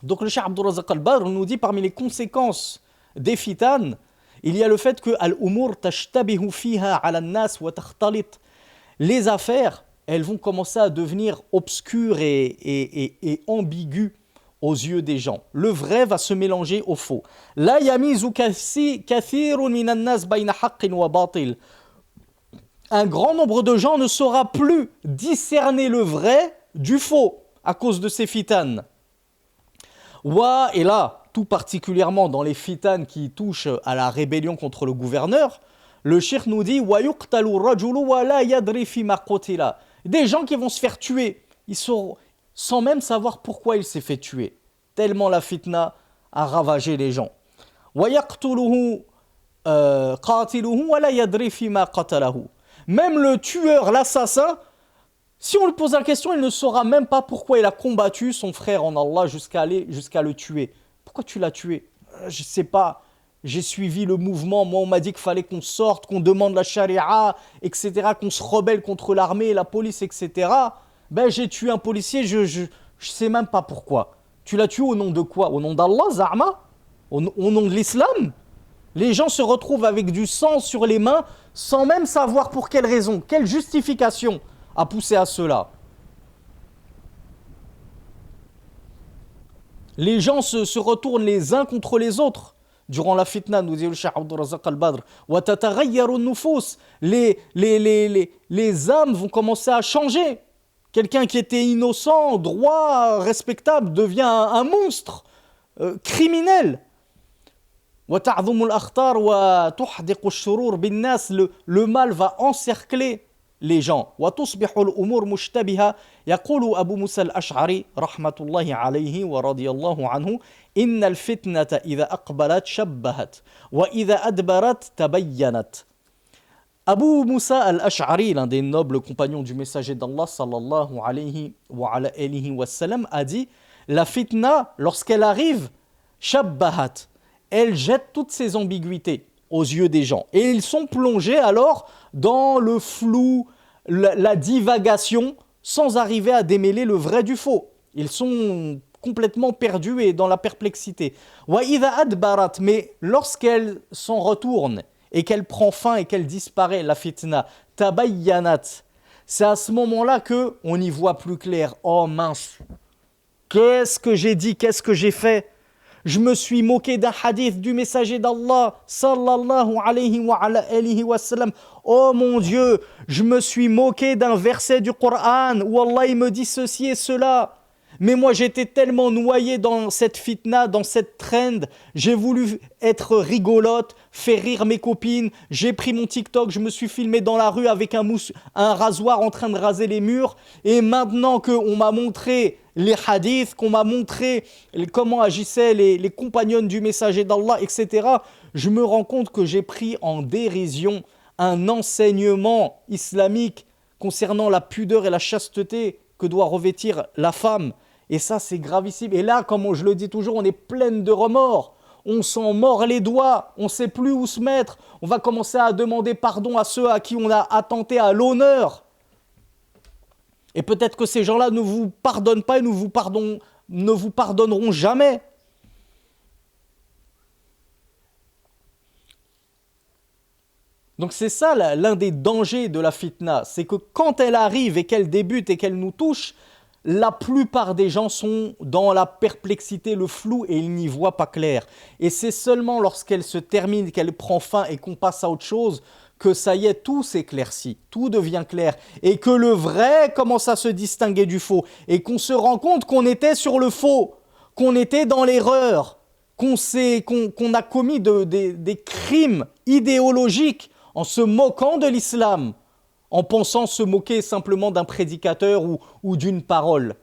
Speaker 1: Donc le Cheikh Abdul Razak al-Badr nous dit parmi les conséquences des fitanes, il y a le fait que al-umur tashtabihu fiha ala an-nas wa takhtalit. Les affaires, elles vont commencer à devenir obscures et ambiguës aux yeux des gens. Le vrai va se mélanger au faux. La yamizu kathirun minan nas bayna haqqin wa batil. Un grand nombre de gens ne saura plus discerner le vrai du faux à cause de ces fitanes. Et là, tout particulièrement dans les fitanes qui touchent à la rébellion contre le gouverneur, le cheikh nous dit des gens qui vont se faire tuer, sans même savoir pourquoi il s'est fait tuer, tellement la fitna a ravagé les gens. Même le tueur, l'assassin, si on lui pose la question, il ne saura même pas pourquoi il a combattu son frère en Allah jusqu'à le tuer. Pourquoi tu l'as tué? Je ne sais pas. J'ai suivi le mouvement. Moi, on m'a dit qu'il fallait qu'on sorte, qu'on demande la charia, etc., qu'on se rebelle contre l'armée, la police, etc. Ben, j'ai tué un policier, je ne sais même pas pourquoi. Tu l'as tué au nom de quoi? Au nom d'Allah, Za'ma? Au nom de l'islam? Les gens se retrouvent avec du sang sur les mains sans même savoir pour quelle raison, quelle justification a poussé à cela. Les gens se retournent les uns contre les autres. Durant la fitna, nous dit le Cheikh Abdul Razak al-Badr, les âmes vont commencer à changer. Quelqu'un qui était innocent, droit, respectable, devient un monstre, criminel. Le mal va encercler les gens. وتصبح الأمور مشتبهة يقول أبو موسى الأشعري رحمة الله عليه ورضي الله عنه إن الفتنة إذا أقبلت شبهت وإذا أدبرت تبينت. Abu Musa al-Ash'ari, l'un des nobles compagnons du messager d'Allah sallallahu alayhi wa sallam, a dit: la fitna, lorsqu'elle arrive, shabbahat, elle jette toutes ses ambiguïtés aux yeux des gens. Et ils sont plongés alors dans le flou, la divagation, sans arriver à démêler le vrai du faux. Ils sont complètement perdus et dans la perplexité. Wa idha adbarat, mais lorsqu'elle s'en retourne et qu'elle prend fin et qu'elle disparaît, la fitna, tabayyanat, c'est à ce moment-là qu'on y voit plus clair. Oh mince, qu'est-ce que j'ai dit, qu'est-ce que j'ai fait? Je me suis moqué d'un hadith du messager d'Allah, sallallahu alayhi wa sallam. Oh mon Dieu, je me suis moqué d'un verset du Coran où Allah il me dit ceci et cela. Mais moi j'étais tellement noyé dans cette fitna, dans cette trend, j'ai voulu être rigolote, faire rire mes copines, j'ai pris mon TikTok, je me suis filmé dans la rue avec un rasoir en train de raser les murs, et maintenant qu'on m'a montré les hadiths, qu'on m'a montré comment agissaient les compagnonnes du messager d'Allah, etc., je me rends compte que j'ai pris en dérision un enseignement islamique concernant la pudeur et la chasteté que doit revêtir la femme. Et ça, c'est gravissime. Et là, comme je le dis toujours, on est pleine de remords. On s'en mord les doigts. On ne sait plus où se mettre. On va commencer à demander pardon à ceux à qui on a attenté à l'honneur. Et peut-être que ces gens-là ne vous pardonnent pas et ne vous pardonneront jamais. Donc c'est ça l'un des dangers de la fitna. C'est que quand elle arrive et qu'elle débute et qu'elle nous touche, la plupart des gens sont dans la perplexité, le flou, et ils n'y voient pas clair. Et c'est seulement lorsqu'elle se termine, qu'elle prend fin et qu'on passe à autre chose, que ça y est, tout s'éclaircit, tout devient clair, et que le vrai commence à se distinguer du faux, et qu'on se rend compte qu'on était sur le faux, qu'on était dans l'erreur, qu'on a commis des crimes idéologiques en se moquant de l'islam, en pensant se moquer simplement d'un prédicateur ou d'une parole.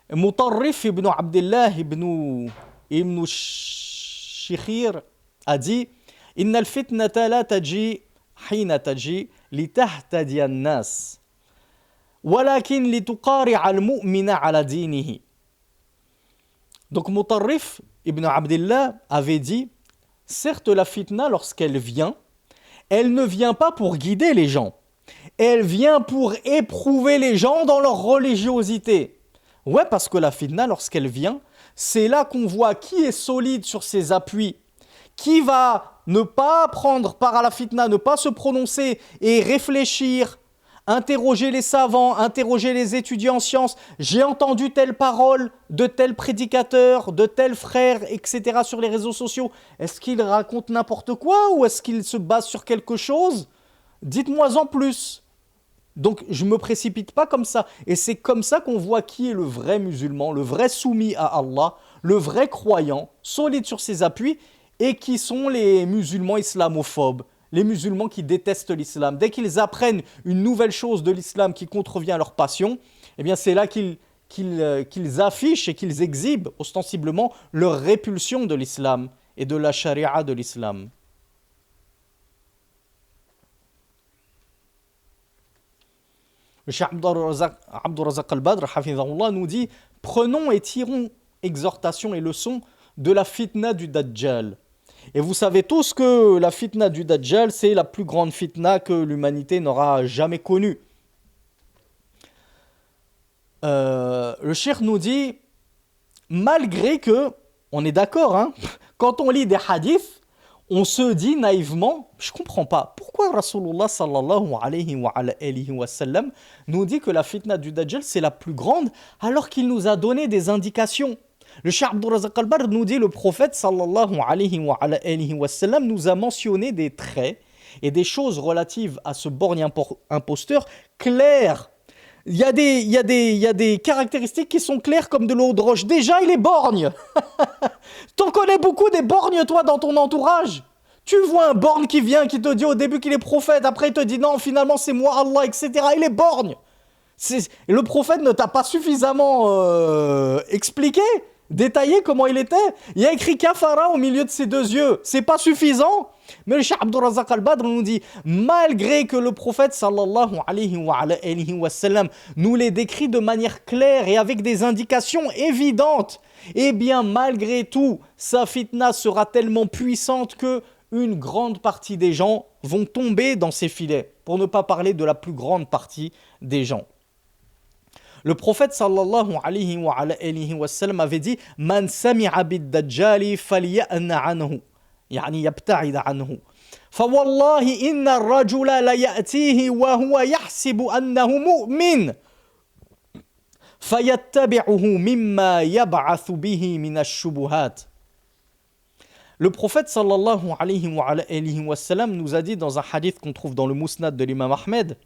Speaker 1: Mutarrif ibn Abdullah ibn Shikhir a dit: إن الفتنة لا تجي حين تجي لتهتدي الناس ولكن لتقارع المؤمن على دينه. Donc Mutarrif ibn Abdillah avait dit, certes la fitna lorsqu'elle vient, elle ne vient pas pour guider les gens, elle vient pour éprouver les gens dans leur religiosité. Ouais, parce que la fitna lorsqu'elle vient, c'est là qu'on voit qui est solide sur ses appuis, qui va ne pas prendre part à la fitna, ne pas se prononcer et réfléchir, interroger les savants, interroger les étudiants en sciences. J'ai entendu telle parole de tel prédicateur, de tel frère, etc. sur les réseaux sociaux. Est-ce qu'il raconte n'importe quoi ou est-ce qu'il se base sur quelque chose? Dites-moi en plus. Donc je ne me précipite pas comme ça. Et c'est comme ça qu'on voit qui est le vrai musulman, le vrai soumis à Allah, le vrai croyant, solide sur ses appuis, et qui sont les musulmans islamophobes. Les musulmans qui détestent l'islam. Dès qu'ils apprennent une nouvelle chose de l'islam qui contrevient à leur passion, eh bien c'est là qu'ils affichent et qu'ils exhibent ostensiblement leur répulsion de l'islam et de la charia de l'islam. Le Cheikh Abdul Razak al-Badr, hafizahullah, nous dit « Prenons et tirons exhortation et leçons de la fitna du Dajjal. » Et vous savez tous que la fitna du Dajjal, c'est la plus grande fitna que l'humanité n'aura jamais connue. Le cheikh nous dit, malgré que, on est d'accord, hein, quand on lit des hadiths, on se dit naïvement, je ne comprends pas, pourquoi Rasulullah sallallahu alayhi wa sallam nous dit que la fitna du Dajjal, c'est la plus grande, alors qu'il nous a donné des indications. Le Cheikh Abdul Razak al-Badr nous dit, le prophète sallallahu alayhi wa sallam nous a mentionné des traits et des choses relatives à ce borgne imposteur claires. Il y a des caractéristiques qui sont claires comme de l'eau de roche. Déjà, il est borgne. T'en connais beaucoup des borgnes, toi, dans ton entourage. Tu vois un borgne qui vient, qui te dit au début qu'il est prophète, après il te dit non, finalement c'est moi Allah, etc. Il est borgne. Le prophète ne t'a pas suffisamment expliqué, détaillé comment il était. Il y a écrit kafara au milieu de ses deux yeux. C'est pas suffisant. Mais le Cheikh Abdul Razak al-Badr nous dit, malgré que le prophète sallallahu alayhi wa sallam nous les décrit de manière claire et avec des indications évidentes, eh bien malgré tout, sa fitna sera tellement puissante que une grande partie des gens vont tomber dans ses filets, pour ne pas parler de la plus grande partie des gens. Le prophète sallallahu alayhi wa sallam avait dit « Man sami'a bid-dajjali falya'na anhu » يعني يبتعد عنه فوالله إن الرجل ليأتيه وهو يحسب أنه مؤمن فيتبعه مما يبعث به من الشبهات. Le prophète sallallahu alayhi wa sallam nous a dit dans un hadith qu'on trouve dans le Musnad de l'imam Ahmed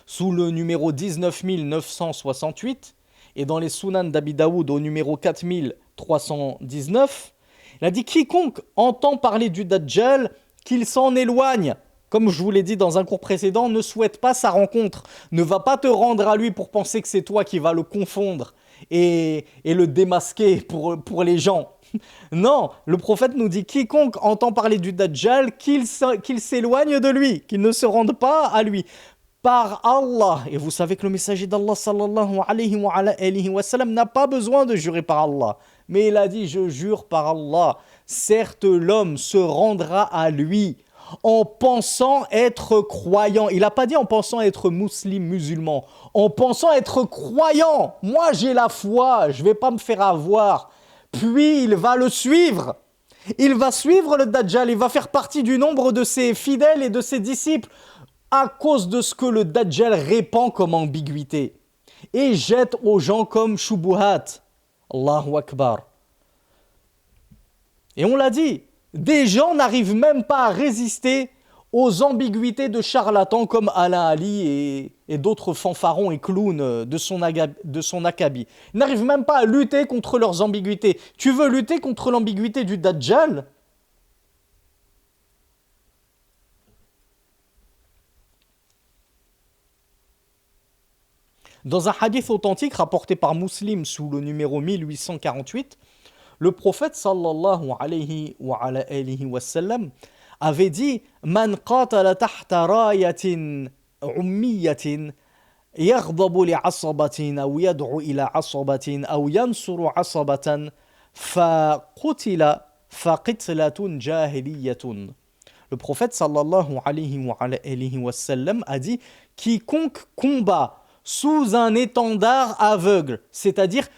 Speaker 1: sous le numéro 19968 et dans les Sunan d'Abi Daoud au numéro 4319, il a dit, quiconque entend parler du Dajjal, qu'il s'en éloigne. Comme je vous l'ai dit dans un cours précédent, ne souhaite pas sa rencontre. Ne va pas te rendre à lui pour penser que c'est toi qui vas le confondre et le démasquer pour les gens. Non, le prophète nous dit, quiconque entend parler du Dajjal, qu'il s'éloigne de lui, qu'il ne se rende pas à lui. Par Allah. Et vous savez que le messager d'Allah sallallahu alayhi wa sallam n'a pas besoin de jurer par Allah. Mais il a dit, je jure par Allah, certes l'homme se rendra à lui en pensant être croyant. Il n'a pas dit en pensant être musulman, en pensant être croyant. Moi j'ai la foi, je ne vais pas me faire avoir. Puis il va le suivre. Il va suivre le Dajjal, il va faire partie du nombre de ses fidèles et de ses disciples à cause de ce que le Dajjal répand comme ambiguïté et jette aux gens comme shubuhat. Allahu Akbar. Et on l'a dit, des gens n'arrivent même pas à résister aux ambiguïtés de charlatans comme Alain Ali et d'autres fanfarons et clowns de son acabit. Ils n'arrivent même pas à lutter contre leurs ambiguïtés. Tu veux lutter contre l'ambiguïté du Dajjal ? Dans un hadith authentique rapporté par Muslim sous le numéro 1848, le prophète sallallahu alayhi wa sallam avait dit Man qatala tahta rayatin ummiyatin يغضب لعصبة أو يدعو إلى عصبة أو ينصر عصبة فقتل فقتلة جاهلية. Le prophète sallallahu alayhi wa sallam a dit quiconque combat sous un étendard aveugle, c'est-à-dire,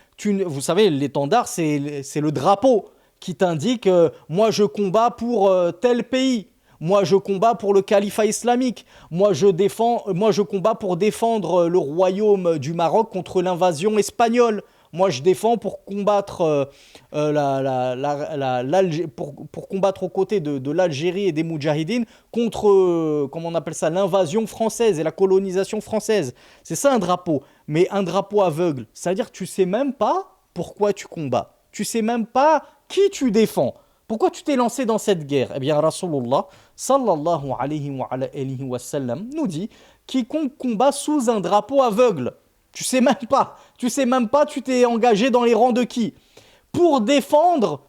Speaker 1: vous savez, l'étendard c'est le drapeau qui t'indique moi je combats pour tel pays. Moi, je combats pour le califat islamique. Moi, je combats pour défendre le royaume du Maroc contre l'invasion espagnole. Moi, je défends pour combattre, pour combattre aux côtés de l'Algérie et des Moudjahidines contre, comment on appelle ça, l'invasion française et la colonisation française. C'est ça un drapeau. Mais un drapeau aveugle, c'est-à-dire que tu ne sais même pas pourquoi tu combats. Tu ne sais même pas qui tu défends. Pourquoi tu t'es lancé dans cette guerre? Eh bien, Rasulullah sallallahu alayhi wa sallam nous dit quiconque combat sous un drapeau aveugle, tu sais même pas, tu t'es engagé dans les rangs de qui? Pour défendre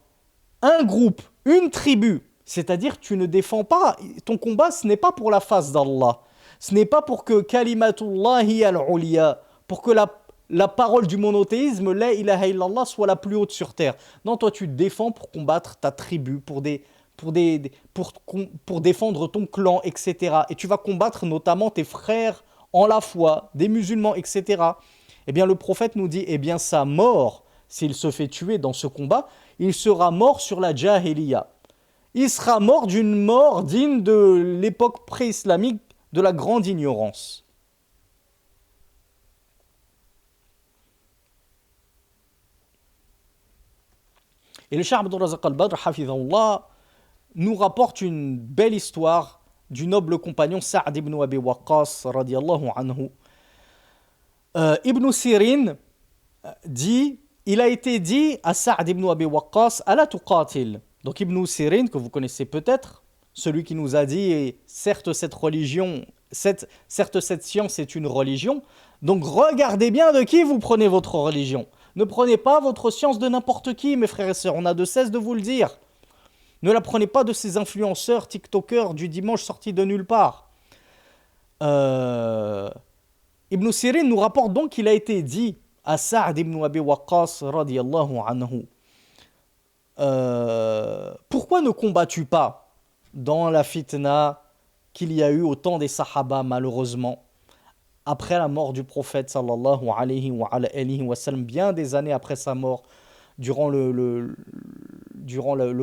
Speaker 1: un groupe, une tribu. C'est-à-dire, tu ne défends pas, ton combat, ce n'est pas pour la face d'Allah. Ce n'est pas pour que kalimatullahi al-uliya, pour que la parole du monothéisme, la ilaha illallah, soit la plus haute sur terre. Non, toi tu te défends pour combattre ta tribu, pour défendre ton clan, etc. Et tu vas combattre notamment tes frères en la foi, des musulmans, etc. Eh bien le prophète nous dit, eh bien sa mort, s'il se fait tuer dans ce combat, il sera mort sur la jahiliya. Il sera mort d'une mort digne de l'époque pré-islamique, de la grande ignorance. Et le Cheikh Abdul Razak al-Badr, hafidhahullah, nous rapporte une belle histoire du noble compagnon Sa'd ibn Abi Waqqas, radiyallahu anhu. Ibn Sirin dit, il a été dit à Sa'd ibn Abi Waqqas, ala tuqatil. Donc Ibn Sirin, que vous connaissez peut-être, celui qui nous a dit, certes cette science est une religion, donc regardez bien de qui vous prenez votre religion. Ne prenez pas votre science de n'importe qui, mes frères et sœurs, on a de cesse de vous le dire. Ne la prenez pas de ces influenceurs, tiktokers du dimanche sortis de nulle part. Ibn Sirin nous rapporte donc qu'il a été dit à Sa'd ibn Abi Waqqas, radiyallahu anhu, pourquoi ne combats-tu pas dans la fitna qu'il y a eu au temps des Sahaba, malheureusement, après la mort du prophète sallallahu alayhi wa sallam, bien des années après sa mort, durant le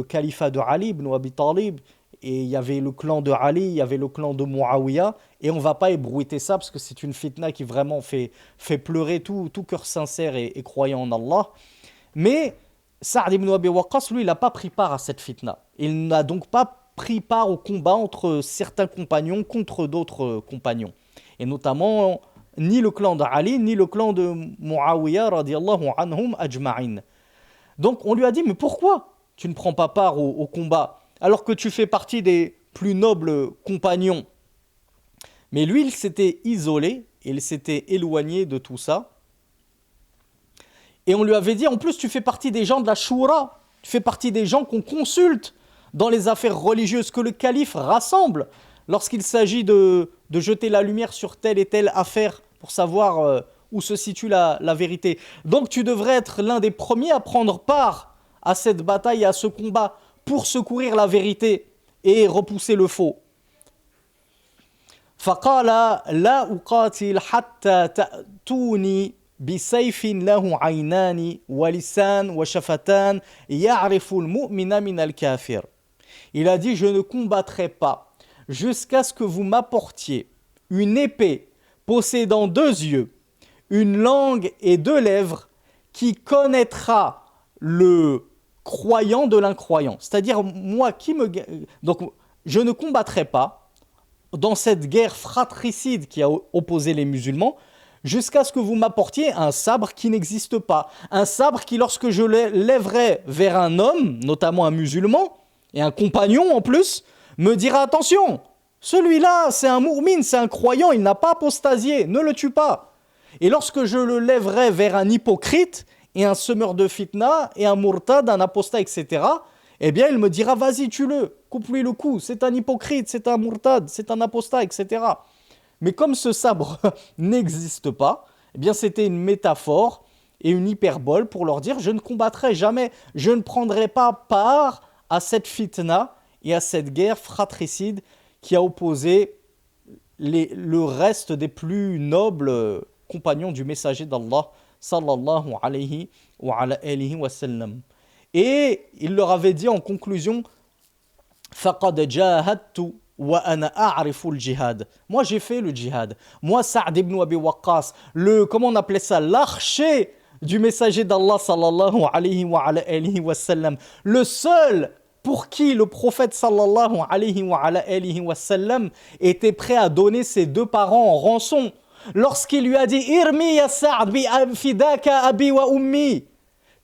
Speaker 1: califat de Ali ibn Abi Talib, et il y avait le clan de Ali, il y avait le clan de Muawiyah, et on ne va pas ébruiter ça parce que c'est une fitna qui vraiment fait pleurer tout cœur sincère et croyant en Allah. Mais Sa'd ibn Abi Waqqas, lui, il n'a pas pris part à cette fitna. Il n'a donc pas pris part au combat entre certains compagnons contre d'autres compagnons. Et notamment, ni le clan d'Ali, ni le clan de Muawiyah, radiyallahu anhum ajma'in. Donc on lui a dit, mais pourquoi tu ne prends pas part au combat alors que tu fais partie des plus nobles compagnons? Mais lui, il s'était isolé, il s'était éloigné de tout ça. Et on lui avait dit, en plus tu fais partie des gens de la Shura, tu fais partie des gens qu'on consulte dans les affaires religieuses, que le calife rassemble lorsqu'il s'agit de jeter la lumière sur telle et telle affaire pour savoir où se situe la vérité. Donc tu devrais être l'un des premiers à prendre part à cette bataille et à ce combat pour secourir la vérité et repousser le faux. فقال لا أقاتل حتى تأتوني بسيف له عينان ولسان وشفتان يعرف المؤمن من الكافر. Il a dit, je ne combattrai pas jusqu'à ce que vous m'apportiez une épée possédant 2 yeux, une langue et 2 lèvres, qui connaîtra le croyant de l'incroyant. C'est-à-dire, moi donc, je ne combattrai pas dans cette guerre fratricide qui a opposé les musulmans, jusqu'à ce que vous m'apportiez un sabre qui n'existe pas. Un sabre qui, lorsque je le lèverai vers un homme, notamment un musulman, et un compagnon en plus, me dira, attention, celui-là, c'est un mourmine, c'est un croyant, il n'a pas apostasié, ne le tue pas. Et lorsque je le lèverai vers un hypocrite, et un semeur de fitna, et un murtad, un apostat, etc., eh bien il me dira vas-y tue-le, coupe-lui le cou, c'est un hypocrite, c'est un murtad, c'est un apostat, etc. Mais comme ce sabre n'existe pas, eh bien c'était une métaphore et une hyperbole pour leur dire je ne combattrai jamais, je ne prendrai pas part à cette fitna et à cette guerre fratricide qui a opposé le reste des plus nobles compagnons du messager d'Allah sallallahu alayhi wa ala alihi wa sallam. Et il leur avait dit en conclusion فَقَدْ جَاهَدْتُ وَأَنَا أَعْرِفُ الْجِهَادِ. Moi j'ai fait le djihad. Moi Sa'd ibn Abi Waqqas, comment on appelait ça, l'archer du messager d'Allah sallallahu alayhi wa ala alihi wa sallam, le seul pour qui le prophète sallallahu alayhi wa ala alihi wa sallam était prêt à donner ses deux parents en rançon. Lorsqu'il lui a dit Irmi ya Sa'd bi fidaka abi wa ummi,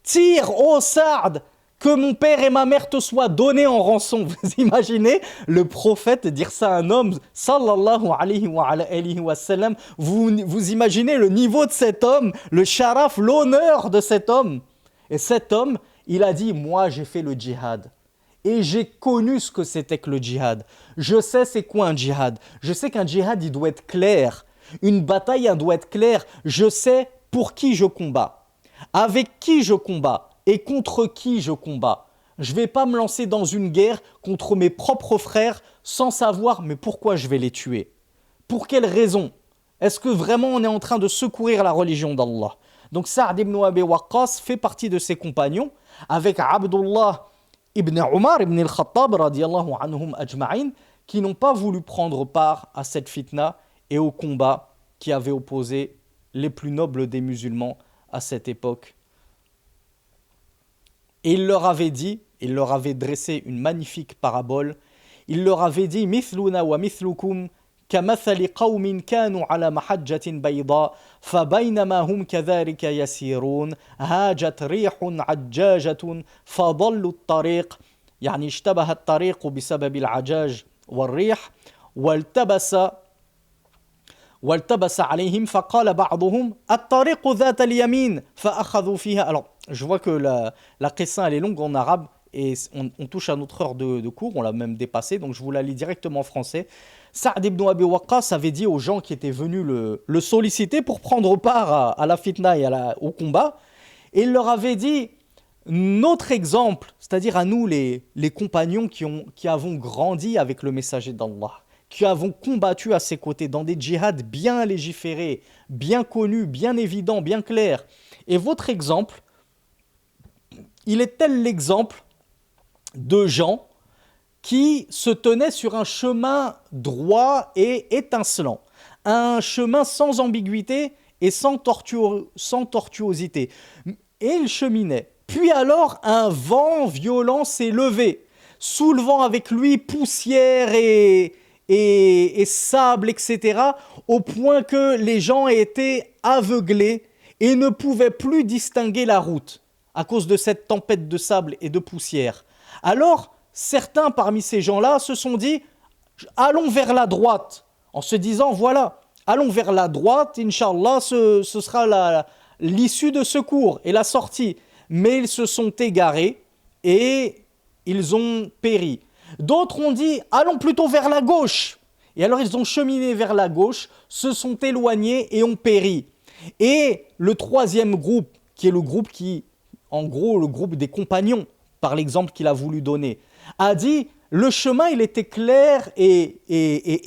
Speaker 1: tire ô Sa'd, que mon père et ma mère te soient donnés en rançon. Vous imaginez le prophète dire ça à un homme, sallallahu alayhi wa alayhi wa sallam. Vous imaginez le niveau de cet homme, le sharaf, l'honneur de cet homme. Et cet homme, il a dit, moi j'ai fait le djihad. Et j'ai connu ce que c'était que le djihad. Je sais c'est quoi un djihad. Je sais qu'un djihad, il doit être clair. Une bataille, elle doit être claire. Je sais pour qui je combats, avec qui je combats et contre qui je combats. Je ne vais pas me lancer dans une guerre contre mes propres frères sans savoir mais pourquoi je vais les tuer. Pour quelle raison? Est-ce que vraiment on est en train de secourir la religion d'Allah? Donc Sa'd ibn Abi Waqqas fait partie de ses compagnons avec Abdullah ibn Umar ibn al-Khattab radiyallahu anhum ajma'in qui n'ont pas voulu prendre part à cette fitna et au combat qui avait opposé les plus nobles des musulmans à cette époque. Et il leur avait dit, il leur avait dressé une magnifique parabole, il leur avait dit « Mithluna wa mithlukum kamathali qawmin kanu ala mahajjatin bayda fabaynama hum kadharika yasirun hajat rihun ajjajatun fadallu at-tariq » يعني اشتبه الطريق بسبب العجاج والريح والتبس عليهم فقال بعضهم الطريق ذات اليمين فأخذوا فيها. Alors, je vois que la qissa elle est longue en arabe et on touche à notre heure de cours, on l'a même dépassé, donc je vous la lis directement en français. Sa'd ibn Abi Waqqas avait dit aux gens qui étaient venus le solliciter pour prendre part à la fitna et au combat, et il leur avait dit notre exemple, c'est-à-dire à nous les compagnons qui avons grandi avec le messager d'Allah, qui avons combattu à ses côtés dans des djihads bien légiférés, bien connus, bien évidents, bien clairs. Et votre exemple, il est tel l'exemple de gens qui se tenaient sur un chemin droit et étincelant, un chemin sans ambiguïté et sans tortuosité. Et ils cheminaient. Puis alors, un vent violent s'est levé, soulevant avec lui poussière et sable, etc., au point que les gens étaient aveuglés et ne pouvaient plus distinguer la route à cause de cette tempête de sable et de poussière. Alors, certains parmi ces gens-là se sont dit « Allons vers la droite », en se disant « Voilà, allons vers la droite, Inch'Allah, ce sera l'issue de secours et la sortie. » Mais ils se sont égarés et ils ont péri. D'autres ont dit, allons plutôt vers la gauche. Et alors ils ont cheminé vers la gauche, se sont éloignés et ont péri. Et le troisième groupe, qui est le groupe en gros le groupe des compagnons, par l'exemple qu'il a voulu donner, a dit, le chemin il était clair et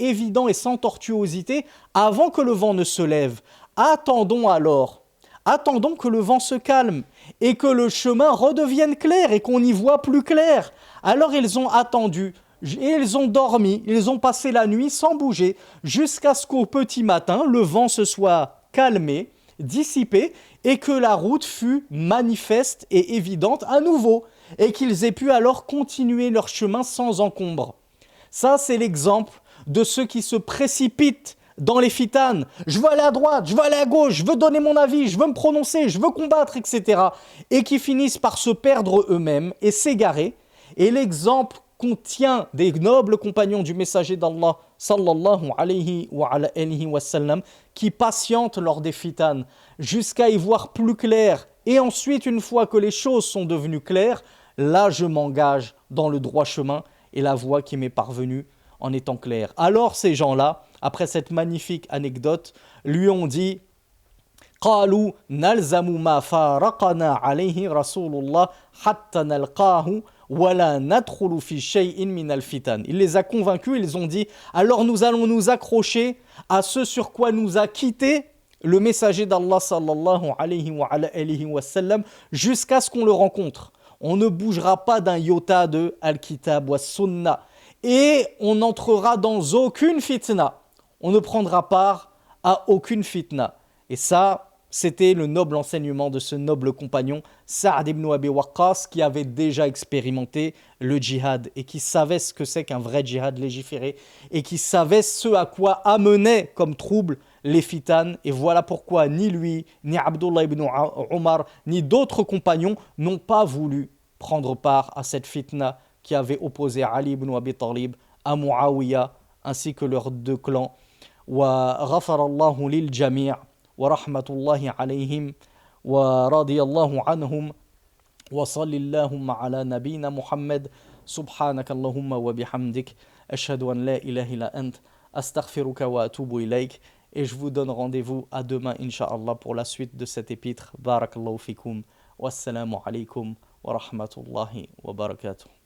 Speaker 1: évident et sans tortuosité avant que le vent ne se lève. Attendons alors. Attendons que le vent se calme et que le chemin redevienne clair et qu'on y voit plus clair. Alors ils ont attendu et ils ont dormi, ils ont passé la nuit sans bouger jusqu'à ce qu'au petit matin, le vent se soit calmé, dissipé et que la route fût manifeste et évidente à nouveau et qu'ils aient pu alors continuer leur chemin sans encombre. Ça, c'est l'exemple de ceux qui se précipitent dans les fitanes, je veux aller à droite, je veux aller à gauche, je veux donner mon avis, je veux me prononcer, je veux combattre, etc. Et qui finissent par se perdre eux-mêmes et s'égarer. Et l'exemple contient des nobles compagnons du messager d'Allah, sallallahu alayhi wa alayhi wa sallam, qui patientent lors des fitanes jusqu'à y voir plus clair. Et ensuite, une fois que les choses sont devenues claires, là je m'engage dans le droit chemin et la voie qui m'est parvenue en étant claire. Alors ces gens-là, après cette magnifique anecdote, lui ont dit قالوا نلزم ما فارقنا عليه رسول الله حتى نلقاه ولا ندخل في شيء من الفتن. Il les a convaincus, ils ont dit alors nous allons nous accrocher à ce sur quoi nous a quitté le messager d'Allah sallallahu alayhi wa sallam jusqu'à ce qu'on le rencontre. On ne bougera pas d'un iota de Al-Kitab wa Sunnah et on n'entrera dans aucune fitna. On ne prendra part à aucune fitna. Et ça, c'était le noble enseignement de ce noble compagnon, Sa'd ibn Abi Waqqas, qui avait déjà expérimenté le djihad et qui savait ce que c'est qu'un vrai djihad légiféré et qui savait ce à quoi amenait comme trouble les fitanes. Et voilà pourquoi ni lui, ni Abdullah ibn Omar, ni d'autres compagnons n'ont pas voulu prendre part à cette fitna qui avait opposé Ali ibn Abi Talib à Muawiyah ainsi que leurs deux clans. Wa ghafarallahu lil jami' ورحمة الله عليهم ورضي الله عنهم وصل اللهم على نبينا محمد سبحانك اللهم وبحمدك أشهد أن لا إله إلا أنت أستغفرك وأتوب إليك. Et je vous donne rendez-vous à demain, Inch'Allah, pour la suite de cet épître. Barakallahu fikum. Wassalamu alaikum wa rahmatullahi wa barakatuh.